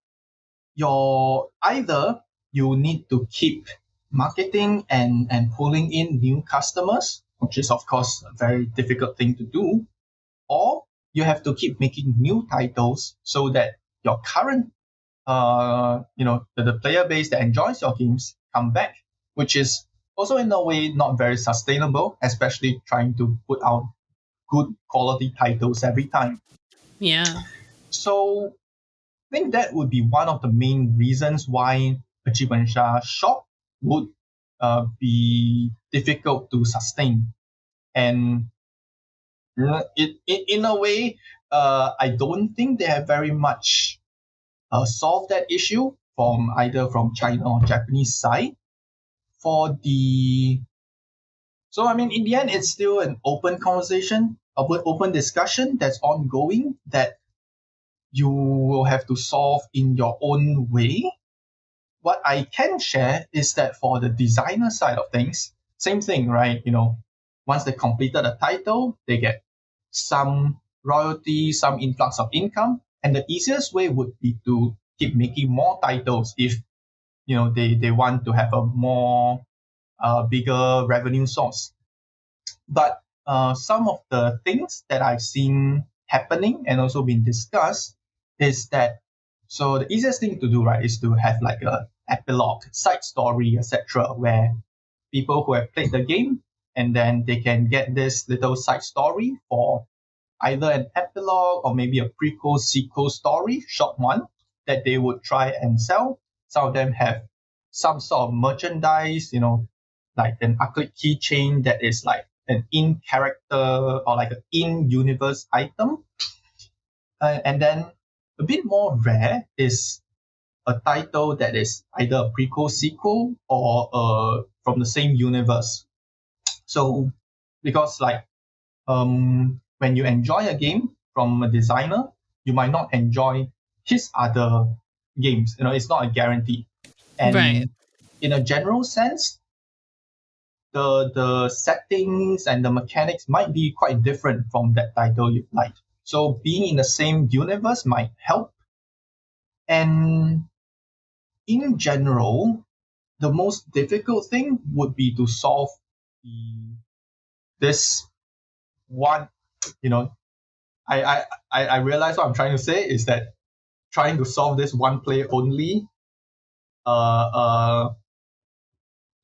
either you need to keep marketing and pulling in new customers, which is of course a very difficult thing to do, or you have to keep making new titles so that your current the player base that enjoys your games come back, which is also in a way not very sustainable, especially trying to put out good quality titles every time. Yeah. So I think that would be one of the main reasons why a Jibensha shop would be difficult to sustain. And in a way, I don't think they have very much solved that issue from either from China or Japanese side. For the So I mean, in the end, it's still an open conversation, open discussion that's ongoing that you will have to solve in your own way. What I can share is that for the designer side of things, same thing, right? Once they completed a title, they get some royalty, some influx of income, and the easiest way would be to keep making more titles if they want to have a more bigger revenue source. But some of the things that I've seen happening and also been discussed is that, so the easiest thing to do, right, is to have like a epilogue, side story, etc., where people who have played the game and then they can get this little side story for either an epilogue or maybe a prequel, sequel story, short one, that they would try and sell. Some of them have some sort of merchandise, like an acrylic keychain that is like an in character or like an in universe item. And then a bit more rare is a title that is either a prequel, sequel, or from the same universe. So, because like when you enjoy a game from a designer, you might not enjoy his other games. It's not a guarantee. Right. And in a general sense, the settings and the mechanics might be quite different from that title you like. So being in the same universe might help. And in general, the most difficult thing would be to solve this one, you know, I realize what I'm trying to say is that trying to solve this one player only uh,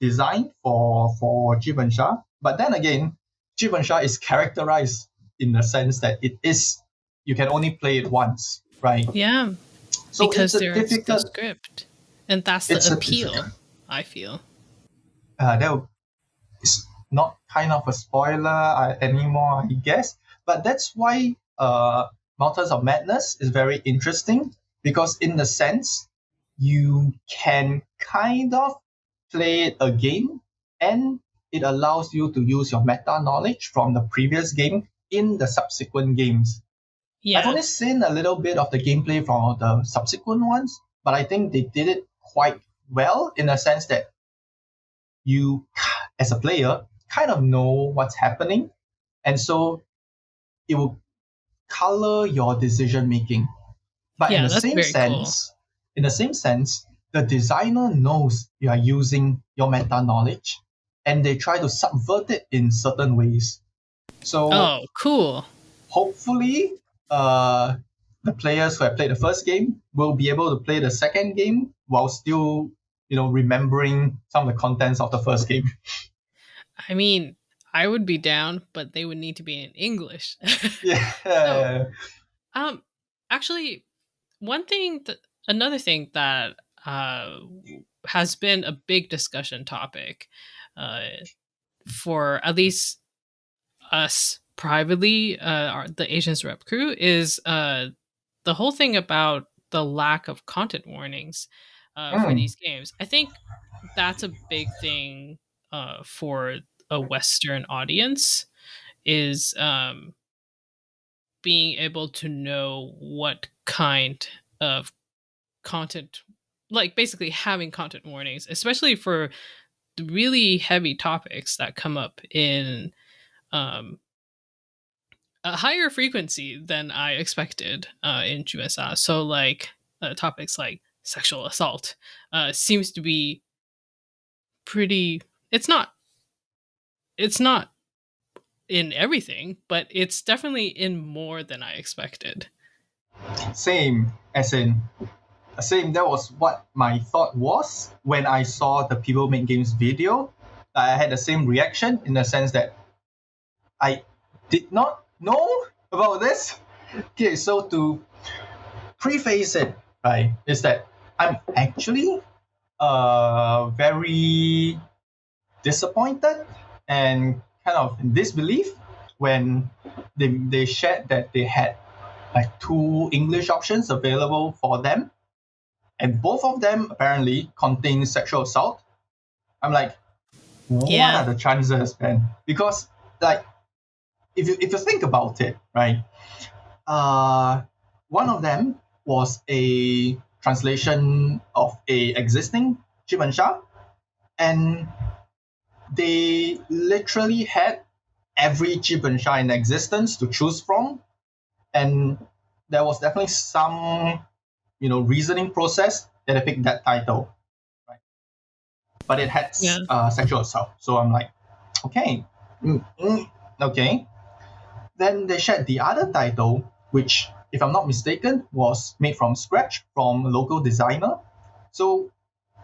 design for JUBENSHA. But then again, JUBENSHA is characterized in the sense that it is, you can only play it once, right? Yeah, So it's because a there's the difficult, script, and that's the it's a appeal, I feel. that is not kind of a spoiler anymore, I guess. But that's why Mountains of Madness is very interesting, because in the sense you can kind of play it again, and it allows you to use your meta knowledge from the previous game in the subsequent games. I've Yeah. only seen a little bit of the gameplay from the subsequent ones, but I think they did it quite well in the sense that you, as a player, kind of know what's happening, and so it will color your decision making. But Yeah, that's very cool. in the same sense, the designer knows you are using your meta knowledge, and they try to subvert it in certain ways. So Oh, cool. hopefully, uh, the players who have played the first game will be able to play the second game while still, remembering some of the contents of the first game. I mean, I would be down, but they would need to be in English. So, Yeah. um, actually, another thing that has been a big discussion topic, uh, for at least us privately, the Asians Rep crew, is the whole thing about the lack of content warnings for Mm, these games. I think that's a big thing for a Western audience, is being able to know what kind of content, like basically having content warnings, especially for the really heavy topics that come up in um, a higher frequency than I expected in USA. So, like topics like sexual assault seems to be pretty. It's not. It's not in everything, but it's definitely in more than I expected. same, as in, same. That was what my thought was when I saw the People Make Games video. I had the same reaction in the sense that I did not know about this. Okay, so to preface it, right, is that I'm actually very disappointed and kind of in disbelief when they shared that they had like two English options available for them, and both of them apparently contain sexual assault. I'm like, what Yeah, are the chances, man? Because like, if you think about it, right? Uh, one of them was a translation of a existing Jibansha, and they literally had every Jibansha in existence to choose from, and there was definitely some reasoning process that I picked that title, right? But it had yeah, sexual assault, so I'm like, okay. Okay. Then they shared the other title, which, if I'm not mistaken, was made from scratch from a local designer. So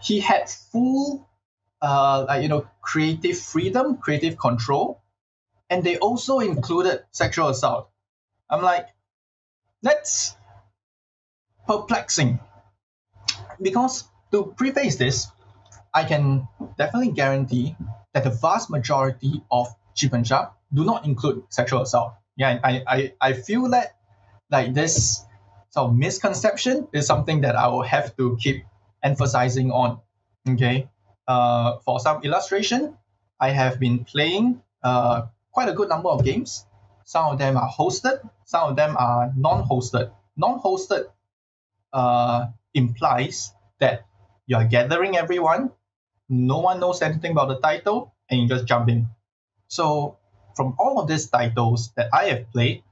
he had full, creative freedom, creative control, and they also included sexual assault. I'm like, that's perplexing because to preface this, I can definitely guarantee that the vast majority of JUBENSHA do not include sexual assault. Yeah, I feel that like this sort of misconception is something that I will have to keep emphasizing on. Okay. For some illustration, I have been playing quite a good number of games. Some of them are hosted, some of them are non-hosted. Non-hosted implies that you are gathering everyone, no one knows anything about the title, and you just jump in. So, from all of these titles that I have played,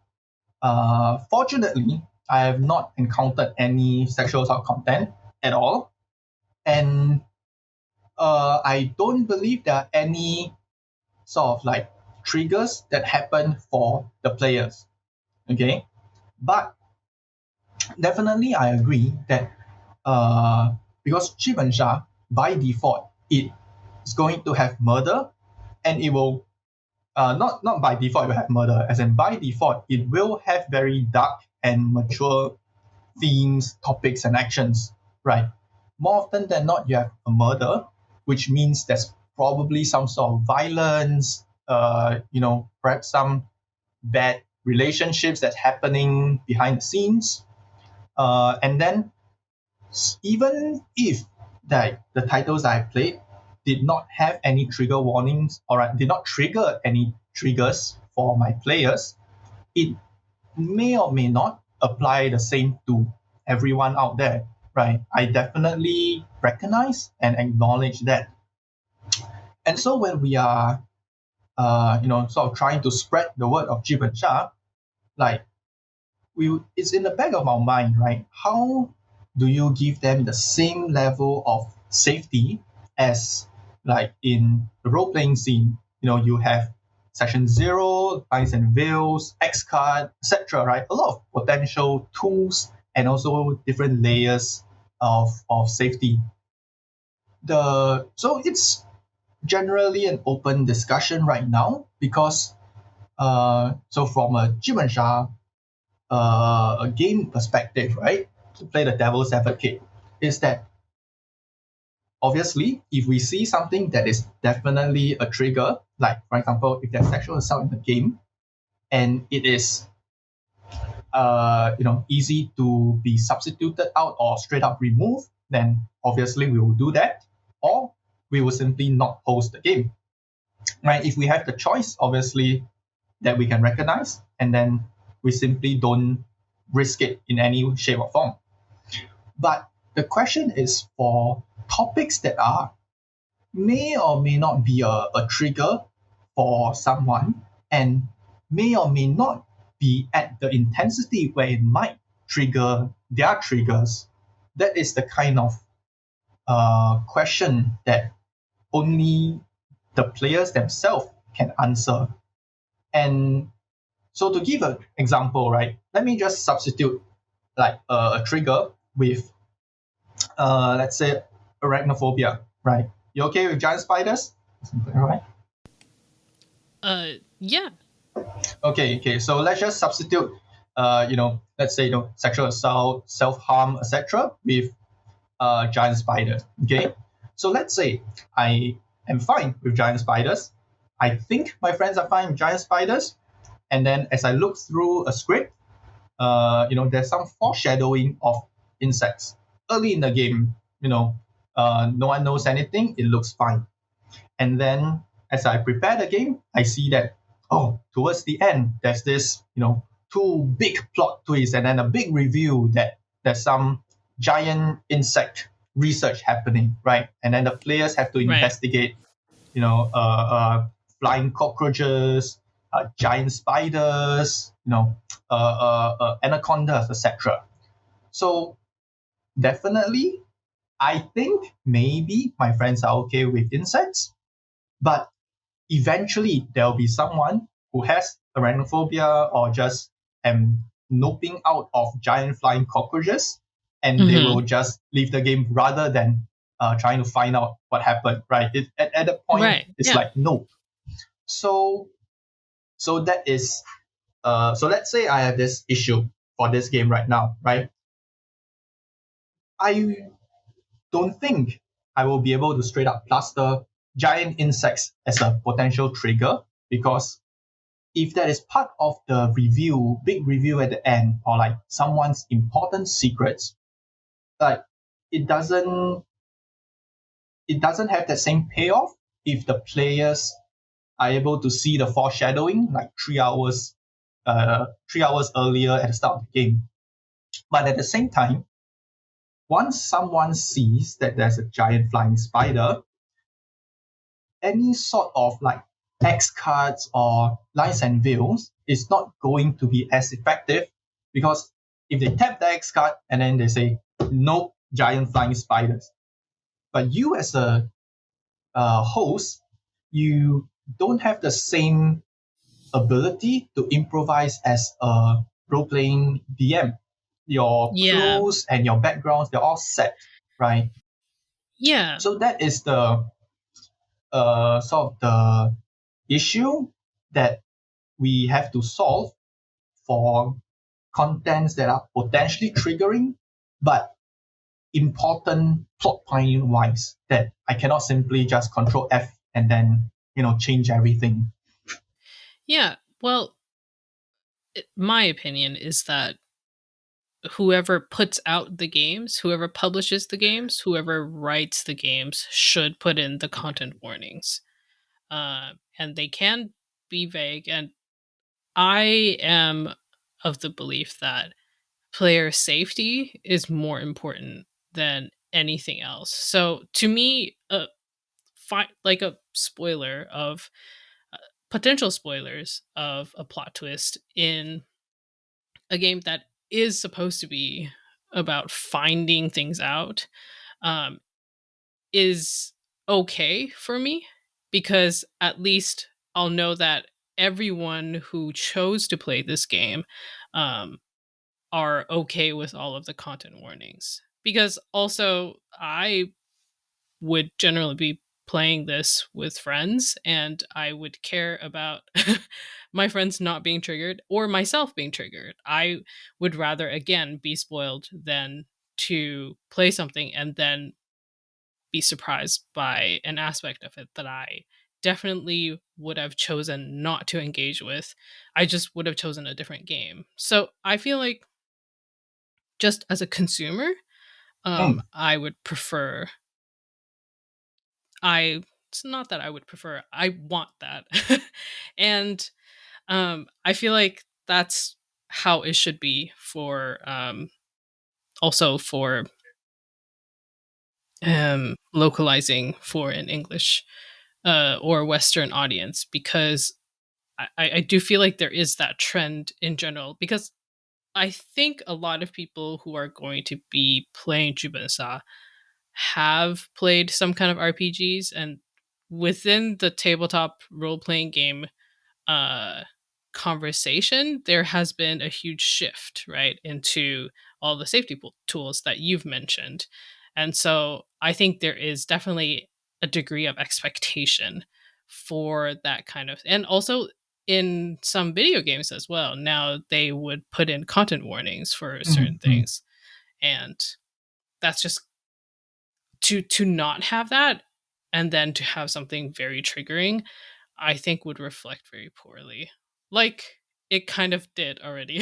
fortunately, I have not encountered any sexual assault content at all, and I don't believe there are any sort of like triggers that happen for the players. Okay, but definitely I agree that because Shibensha by default it is going to have murder, and it will not by default it will have murder, as in by default it will have very dark and mature themes, topics, and actions, right? More often than not, you have a murder, which means there's probably some sort of violence, perhaps some bad relationships that's happening behind the scenes. And then, even if the titles I played did not have any trigger warnings, or did not trigger any triggers for my players, it may or may not apply the same to everyone out there, right? I definitely recognize and acknowledge that. And so when we are, sort of trying to spread the word of Jib and Shah, like it's in the back of our mind, right? How do you give them the same level of safety as like in the role-playing scene? You know, you have Section Zero, Lines and Veils, X card, etc. Right? A lot of potential tools and also different layers of safety. So it's generally an open discussion right now because so from a Jimensha a game perspective, right? To play the devil's advocate, is that obviously if we see something that is definitely a trigger, like for example, if there's sexual assault in the game and it is easy to be substituted out or straight up removed, then obviously we will do that, or we will simply not host the game. Right? If we have the choice, obviously that we can recognize, and then we simply don't risk it in any shape or form. But the question is for topics that are may or may not be a trigger for someone and may or may not be at the intensity where it might trigger their triggers. That is the kind of question that only the players themselves can answer. And so to give an example, right, let me just substitute like a trigger with let's say arachnophobia, right? You okay with giant spiders? All right. Yeah. Okay. So let's just substitute, let's say sexual assault, self harm, etc. with giant spiders. Okay. So let's say I am fine with giant spiders. I think my friends are fine with giant spiders, and then as I look through a script, there's some foreshadowing of insects early in the game. No one knows anything. It looks fine. And then as I prepare the game, I see that, towards the end, there's this, two big plot twists and then a big reveal that there's some giant insect research happening, right? And then the players have to Right. investigate, flying cockroaches, giant spiders, anacondas, etc. So definitely, I think maybe my friends are okay with insects, but eventually there'll be someone who has arachnophobia or just am noping out of giant flying cockroaches, and they Hmm. will just leave the game rather than trying to find out what happened. Right? At that point, Right. it's Yeah. like nope. So so that is so let's say I have this issue for this game right now, right? I don't think I will be able to straight up plaster giant insects as a potential trigger, because if that is part of the review, big review at the end, or like someone's important secrets, like it doesn't it doesn't have that same payoff if the players are able to see the foreshadowing like 3 hours earlier at the start of the game. But at the same time, once someone sees that there's a giant flying spider, any sort of like X cards or lines and veils is not going to be as effective, because if they tap the X card and then they say no giant flying spiders, but you as a host, you don't have the same ability to improvise as a role playing DM. Your Yeah. clues and your backgrounds, they're all set, right? Yeah. So that is the sort of the issue that we have to solve for contents that are potentially triggering, but important plot point wise, that I cannot simply just control F and then change everything. Yeah. Well, my opinion is that whoever puts out the games, whoever publishes the games, whoever writes the games should put in the content warnings. And they can be vague. And I am of the belief that player safety is more important than anything else. So to me, like a spoiler of potential spoilers of a plot twist in a game that is supposed to be about finding things out, um, is okay for me, because at least I'll know that everyone who chose to play this game um, are okay with all of the content warnings. Because also, I would generally be playing this with friends, and I would care about my friends not being triggered or myself being triggered. I would rather, again, be spoiled than to play something and then be surprised by an aspect of it that I definitely would have chosen not to engage with. I just would have chosen a different game. So I feel like, just as a consumer, Mm, I would prefer I it's not that I would prefer, I want that. And I feel like that's how it should be for also for localizing for an English or Western audience, because I do feel like there is that trend in general, because I think a lot of people who are going to be playing Jubensa have played some kind of RPGs, and within the tabletop role playing game uh conversation, there has been a huge shift, right, into all the safety tools that you've mentioned. And so I think there is definitely a degree of expectation for that kind of, and also in some video games as well, now they would put in content warnings for certain mm, mm, things. And that's just, to not have that, and then to have something very triggering, I think would reflect very poorly. Like it kind of did already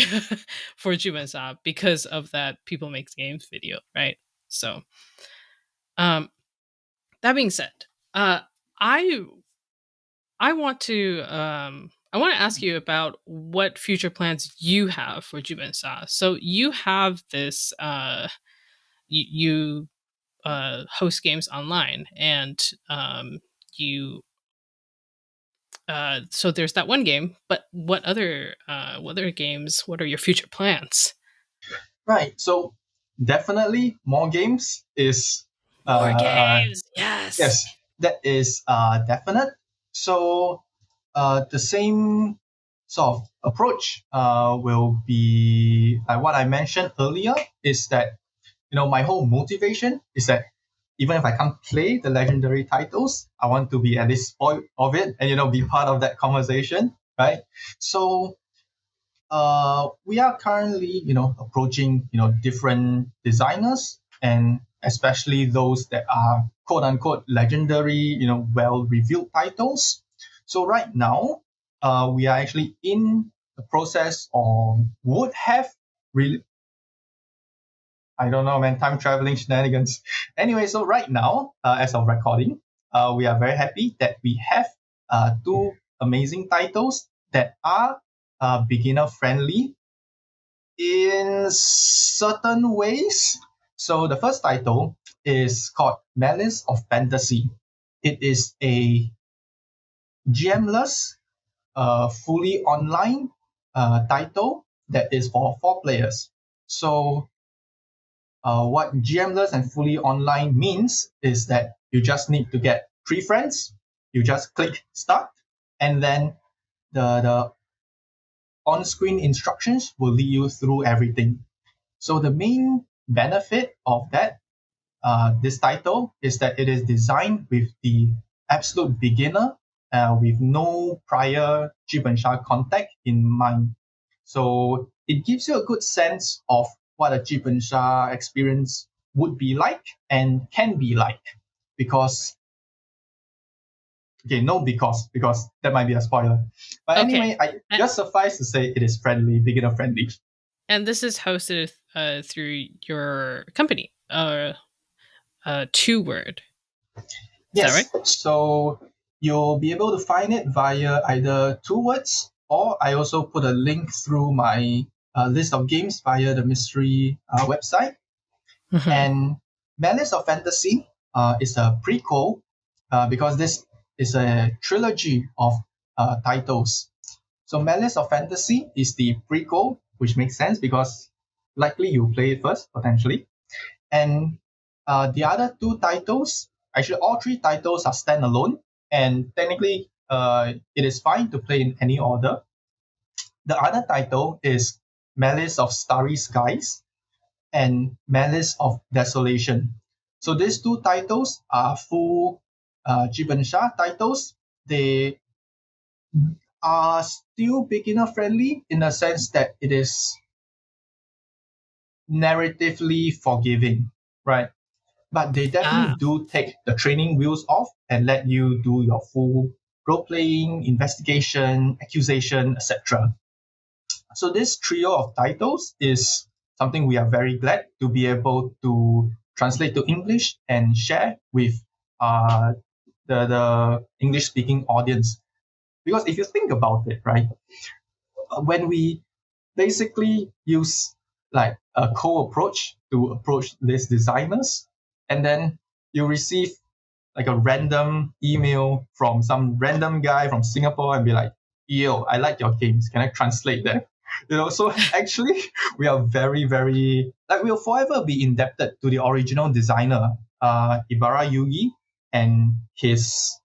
for Jubensa, because of that People Makes Games video, right? So um that being said, uh I I want to ask you about what future plans you have for Jubensa. So you have this you host games online, and you so there's that one game, but what other games, what are your future plans? right. So definitely more games is More uh, games, yes. yes, that is definite. So the same. sort of approach will be like what I mentioned earlier, is that my whole motivation is that even if I can't play the legendary titles, I want to be at least spoiled of it and be part of that conversation, right? So we are currently approaching different designers, and especially those that are quote unquote legendary, well reviewed titles. So right now we are actually in the process, or would have really, I don't know, man, time traveling shenanigans. Anyway, so right now, as of recording, we are very happy that we have two amazing titles that are beginner friendly in certain ways. So the first title is called Malice of Fantasy. It is a GM-less, fully online title that is for 4 players. So what GM-less and fully online means is that you just need to get 3 friends. You just click start, and then the on-screen instructions will lead you through everything. So the main benefit of that this title is that it is designed with the absolute beginner, with no prior JUBENSHA contact in mind. So it gives you a good sense of what a JUBENSHA experience would be like and can be like. Right. Because, okay, no, because that might be a spoiler. But Okay. anyway, I A- just suffice to say it is friendly, beginner friendly. And this is hosted through your company, Two Word. Is that right? Yes, so you'll be able to find it via either 2 words, or I also put a link through my list of games via the mystery website. Mhm. And Malice of Fantasy is a prequel, because this is a trilogy of titles. So Malice of Fantasy is the prequel, which makes sense because likely you play it first, potentially. And the other 2 titles, actually all 3 titles are standalone, and technically it is fine to play in any order. The other title is Malice of Starry Skies and Malice of Desolation. So these 2 titles are full Jibensha titles. They are still beginner friendly in the sense that it is narratively forgiving, right? But they definitely Ah, do take the training wheels off and let you do your full role playing, investigation, accusation, etc. So this trio of titles is something we are very glad to be able to translate to English and share with uh, the English speaking audience. Because if you think about it, right, when we basically use like a co-approach to approach these designers, and then you receive like a random email from some random guy from Singapore and be like, yo, I like your games. Can I translate that? So actually, we are very, very, like, we'll forever be indebted to the original designer, Ibara Yugi, and his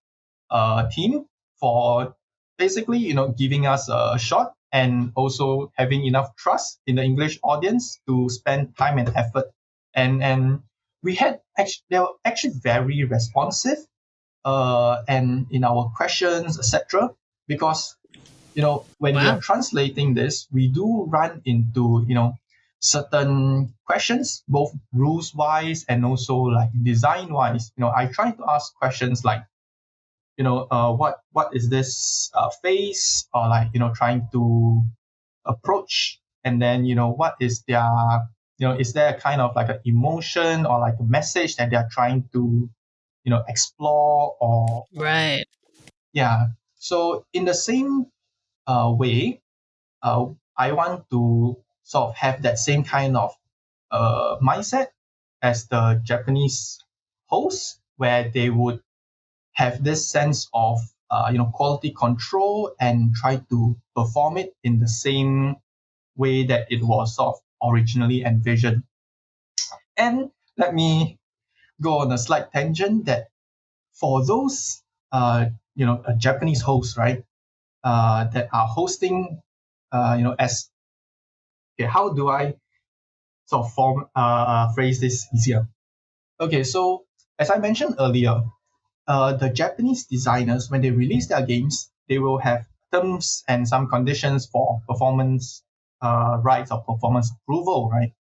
team for basically, giving us a shot and also having enough trust in the English audience to spend time and effort. And we had actually, they were actually very responsive and in our questions, etc. Because when we are wow. translating this, we do run into certain questions, both rules wise and also like design wise. I try to ask questions like, what is this phase, or like trying to approach, and then what is their, is there a kind of like an emotion or like a message that they're trying to explore, or Right. yeah. So in the same way, uh, I want to sort of have that same kind of mindset as the Japanese hosts, where they would have this sense of quality control and try to perform it in the same way that it was sort of originally envisioned. And let me go on a slight tangent that for those Japanese hosts, right? that are hosting, as okay, how do I sort of phrase this easier? Okay, so as I mentioned earlier, the Japanese designers, when they release their games, they will have terms and some conditions for performance rights or performance approval, right?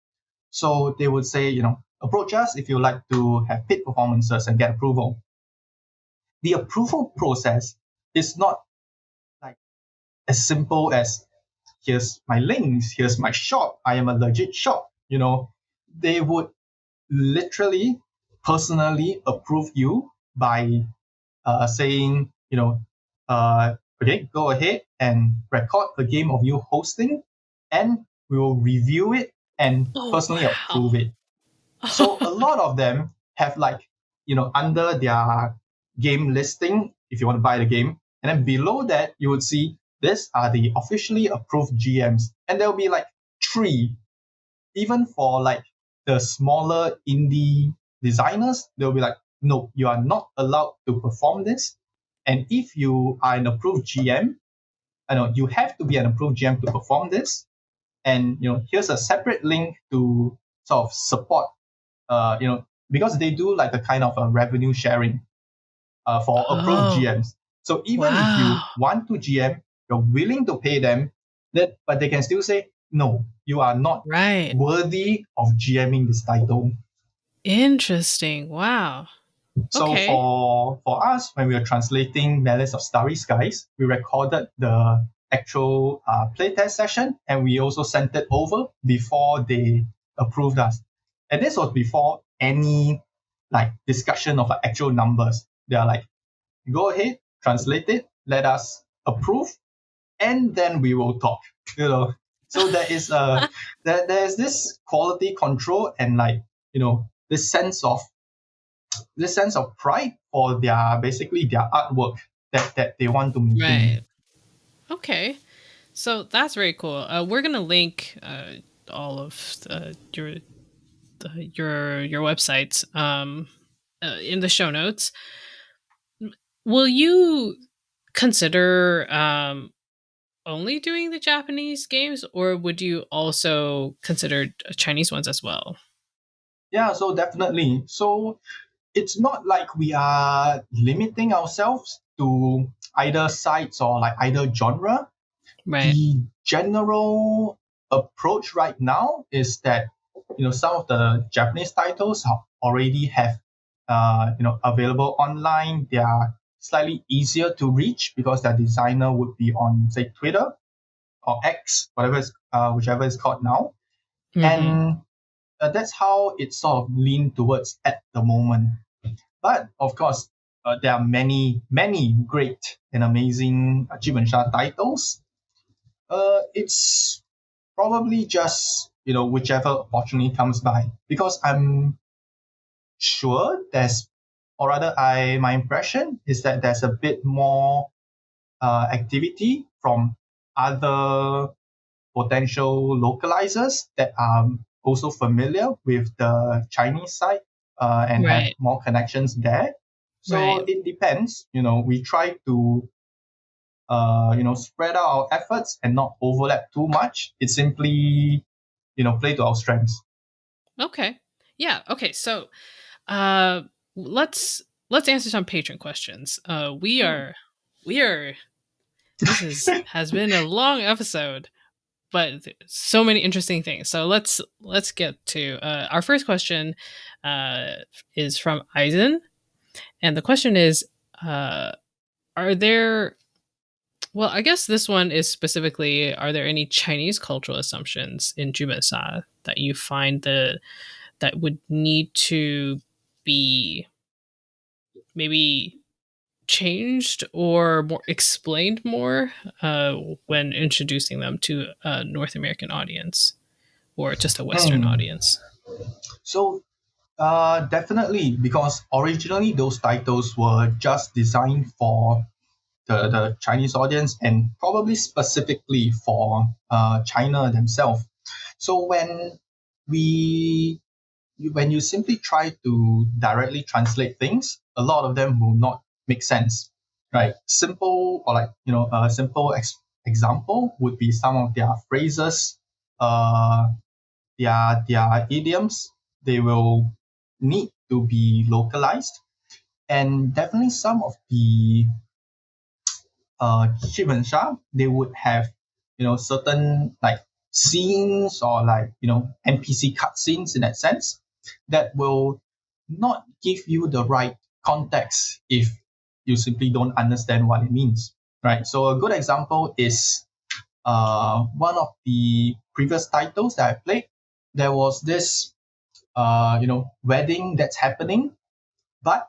So they would say, approach us if you like to have paid performances and get approval. The approval process is not like as simple as here's my links, here's my shop, I am a legit shop. They would literally personally approve you by saying, okay, go ahead and record a game of you hosting, and we will review it and Oh, personally wow. approve it. So a lot of them have under their game listing, if you want to buy the game, and then below that you would see these are the officially approved GMs, and there'll be like three. Even for like the smaller indie designers, they'll be like, no, you are not allowed to perform this. And if you are an approved GM, I know you have to be an approved GM to perform this. And here's a separate link to sort of support, because they do like a kind of a revenue sharing for approved Oh, GMs. So even if wow. you want to GM, you're willing to pay them, but they can still say, no, you are not Right. worthy of GMing this title. Interesting. Wow. So Okay. for us, when we were translating Malice of Starry Skies, we recorded the actual playtest session, and we also sent it over before they approved us. And this was before any like discussion of actual numbers. They are like, go ahead, translate it, let us approve, and then we will talk. So there is there's this quality control and this sense of pride for their basically their artwork that they want to maintain. Right. Okay. So that's very cool. We're gonna link all of your websites in the show notes. Will you consider only doing the Japanese games, or would you also consider Chinese ones as well? Yeah, so definitely. So it's not like we are limiting ourselves to either sites or like either genre. Right. The general approach right now is that some of the Japanese titles already have available online. They are slightly easier to reach because their designer would be on say Twitter or X, whichever is called now, Mm-hmm. and that's how it's sort of leaned towards at the moment. But of course, there are many many great and amazing JUBENSHA titles. It's probably just whichever opportunity comes by, because I'm sure there's, or rather I my impression is that there's a bit more activity from other potential localizers that are also familiar with the Chinese side and have Right. more connections there. So Right. it depends. We try to spread out our efforts and not overlap too much. It's simply play to our strengths. Okay. Yeah. Okay. So, uh, let's answer some patron questions. We are. This has been a long episode, but so many interesting things. So let's get to our first question. Uh, is from Eisen, and the question is, uh, are there well, I guess this one is specifically: are there any Chinese cultural assumptions in Jubasa that you find that would need to be maybe changed or more explained more uh, when introducing them to a North American audience or just a Western Hmm. audience? So definitely, because originally those titles were just designed for the Chinese audience and probably specifically for China themselves. So we when you simply try to directly translate things, a lot of them will not make sense. right? Simple or like a simple example would be some of their phrases, their idioms. They will need to be localized, and definitely some of the JUBENSHA, they would have certain like scenes or like NPC cutscenes in that sense that will not give you the right context if you simply don't understand what it means, right? So a good example is one of the previous titles that I played. There was this wedding that's happening, but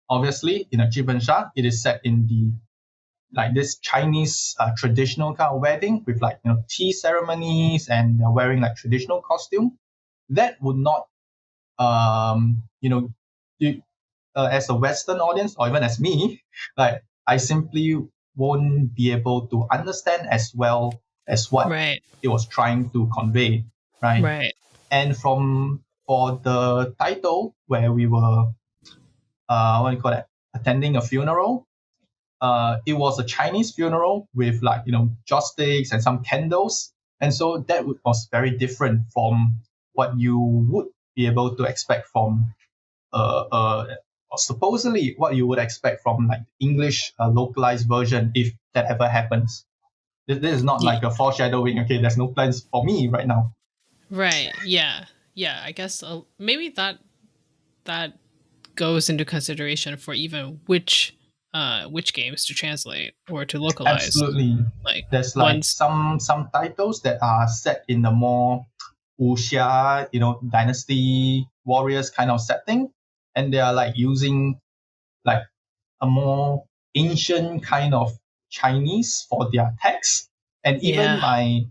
obviously in a JUBENSHA, it is set in the like this Chinese traditional kind of wedding with like tea ceremonies, and they're wearing like traditional costume. That would not you, as a Western audience or even as me, like I simply won't be able to understand as well as what Right. it was trying to convey, right? Right. And for the title where we were what do you call that, attending a funeral, it was a Chinese funeral with like joss and some candles, and so that was very different from what you would be able to expect from or supposedly what you would expect from like English localized version if that ever happens. This is not Ye- like a foreshadowing. Okay, there's no plans for me right now. right. Yeah. Yeah. I guess maybe that goes into consideration for even which games to translate or to localize. Absolutely. Like There's like ones. some titles that are set in a more wuxia, dynasty warriors kind of setting, and they are like using like a more ancient kind of Chinese for their text. And even Yeah. my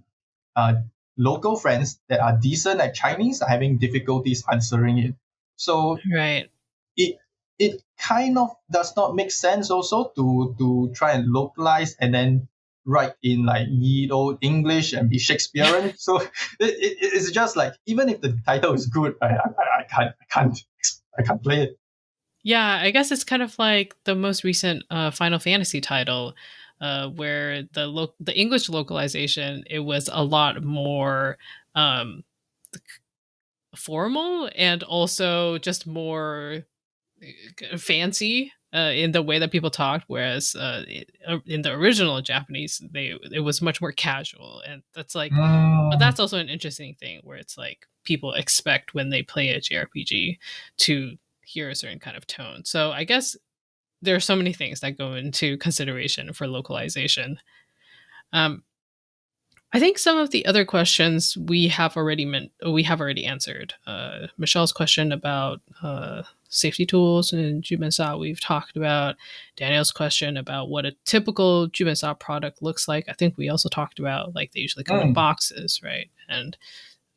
uh, local friends that are decent at Chinese are having difficulties answering it. So Right. it it kind of does not make sense also to try and localize and then write in like ye old English and be Shakespearean. So it's just like even if the title is good, I can't play it. Yeah, I guess it's kind of like the most recent Final Fantasy title, where the English localization it was a lot more um, formal and also just more fancy in the way that people talked, whereas in the original Japanese, it was much more casual, and that's like, but Mm, that's also an interesting thing where it's like people expect when they play a JRPG to hear a certain kind of tone. So I guess there are so many things that go into consideration for localization. Um, I think some of the other questions we have already answered. Michelle's question about safety tools and Jubensa we've talked about. Daniel's question about what a typical Jubensa product looks like. I think we also talked about like they usually come in mm, boxes, right? And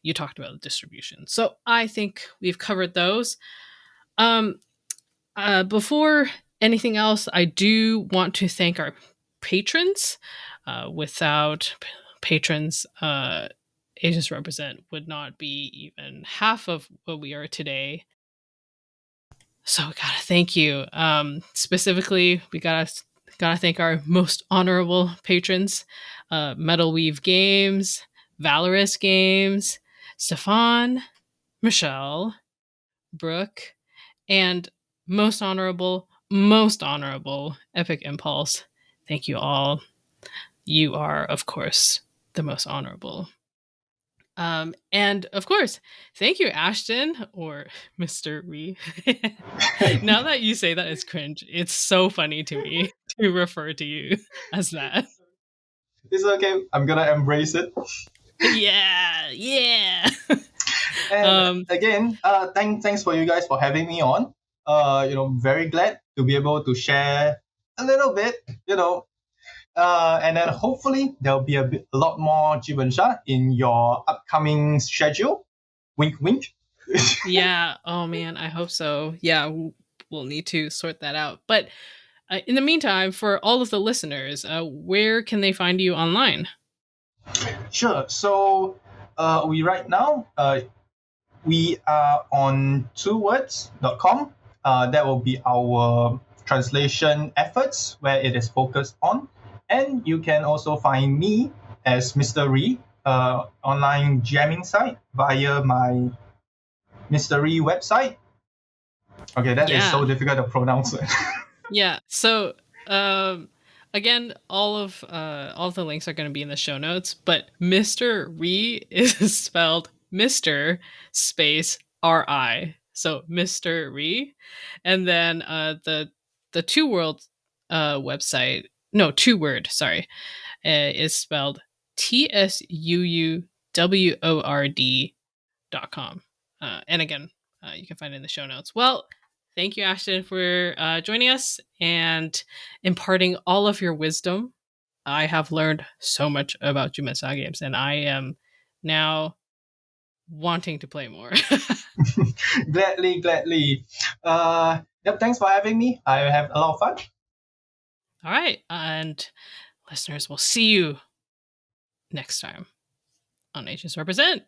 you talked about the distribution. So I think we've covered those. Um, before anything else, I do want to thank our patrons. Without patrons, Asians Represent would not be even half of what we are today. So gotta thank you. Specifically, we gotta thank our most honorable patrons: Metal Weave Games, Valorous Games, Stefan, Michelle, Brooke, and most honorable, Epic Impulse. Thank you all. You are, of course, the most honorable. And of course, thank you, Ashton or Mr. Ree. Now that you say that, it's cringe. It's so funny to me to refer to you as that. it's okay. I'm gonna embrace it. Yeah, yeah. And um, again, thanks for you guys for having me on. Very glad to be able to share a little bit. And then hopefully there'll be a lot more Jibensha in your upcoming schedule. Wink, wink. yeah. Oh man, I hope so. Yeah, we'll need to sort that out. But in the meantime, for all of the listeners, where can they find you online? Sure. So we right now we are on twowords.com. That will be our translation efforts where it is focused on. And you can also find me as Mr. Ree, online jamming site via my Mr. Ree website. Okay, that is Yeah. so difficult to pronounce. Yeah. So, again, all of the links are going to be in the show notes, but Mr. Ree is spelled Mr. space RI. So Mr. Ree, and then the two world website, no, two word, sorry, is spelled TSUUWORD.com. And again, you can find it in the show notes. Well, thank you, Ashton, for joining us and imparting all of your wisdom. I have learned so much about JUBENSHA games, and I am now wanting to play more. Gladly, gladly. Yep, thanks for having me. I have a lot of fun. All right, and listeners, we'll see you next time on Agents Represent.